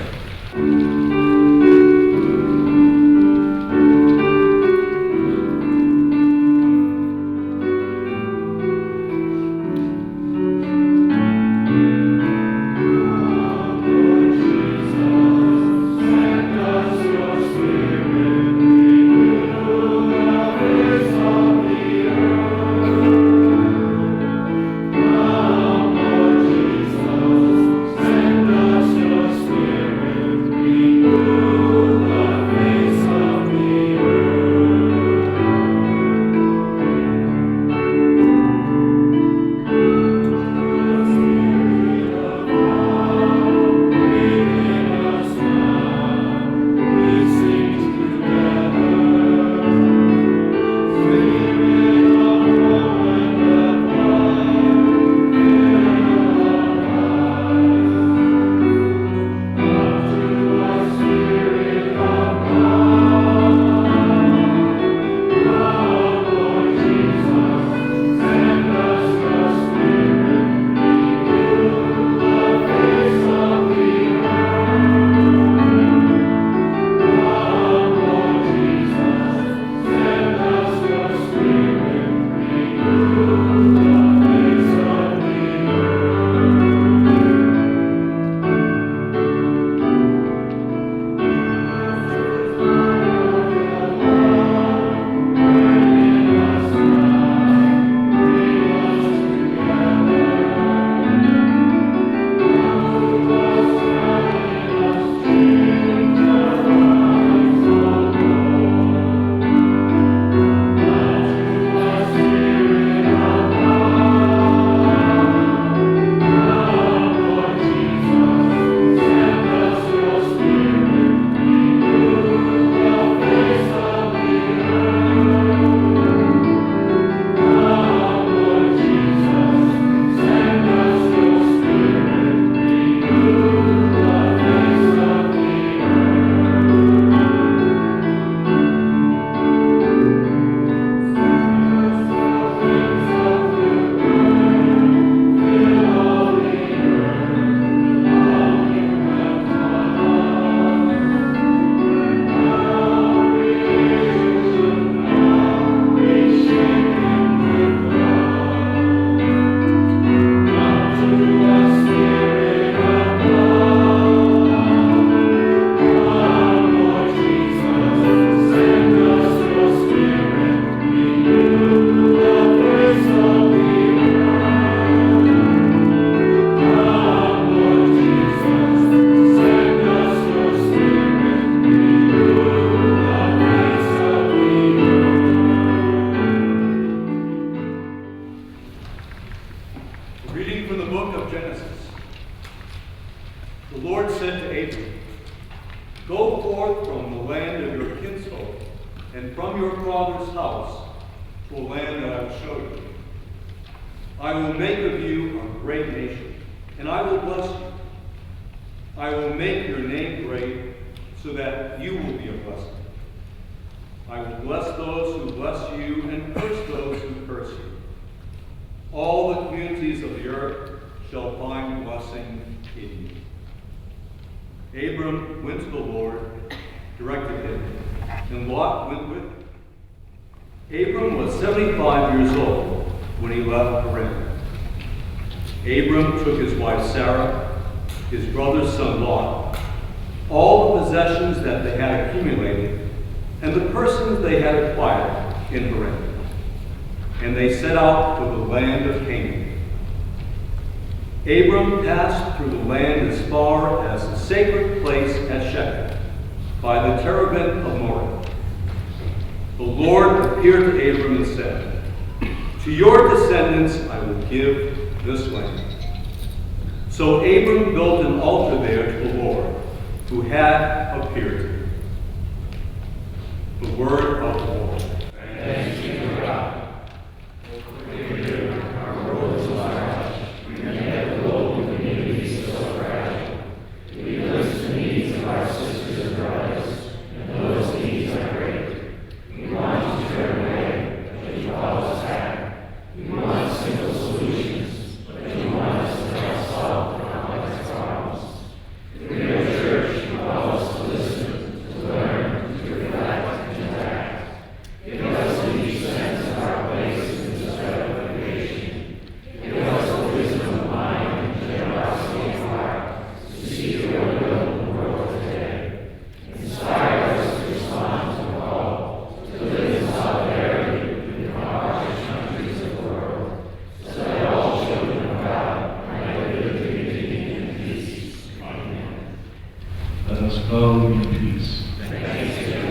Reading from the book of Genesis. The Lord said to Abram, "Go forth from the land of your kinsfolk and from your father's house to a land that I will show you. I will make of you a great nation, and I will bless you. I will make your name great so that you will be a blessing. I will bless those who bless you and curse those who curse you. All the communities of the earth shall find blessing in you." Abram went to the Lord, directed him, and Lot went with him. Abram was 75 years old when he left Haran. Abram took his wife Sarah, his brother's son Lot, all the possessions that they had accumulated, and the persons they had acquired in Haran. And they set out for the land of Canaan. Abram passed through the land as far as the sacred place at Shechem, by the terebinth of Moreh. The Lord appeared to Abram and said, "To your descendants I will give this land." So Abram built an altar there to the Lord, who had appeared to him. The word of the Lord. Thanks be to God. Our road is large. We never go to communities so fragile. We listen to the needs of our sisters and brothers, and those needs are great. We want to turn away, but you call us back. We want simple solutions, but you want us to help solve complex problems. The real church calls us to listen, to learn, to reflect, and to act. Give us a deep sense of our place in this web of creation. Give us a wisdom of mind and generosity of heart to see your will in the world today. Inspire us to respond to the call to live in solidarity with the impoverished countries of the world, so that all children of God might live in unity and peace. Amen. Let us go in peace. Thanks be to God.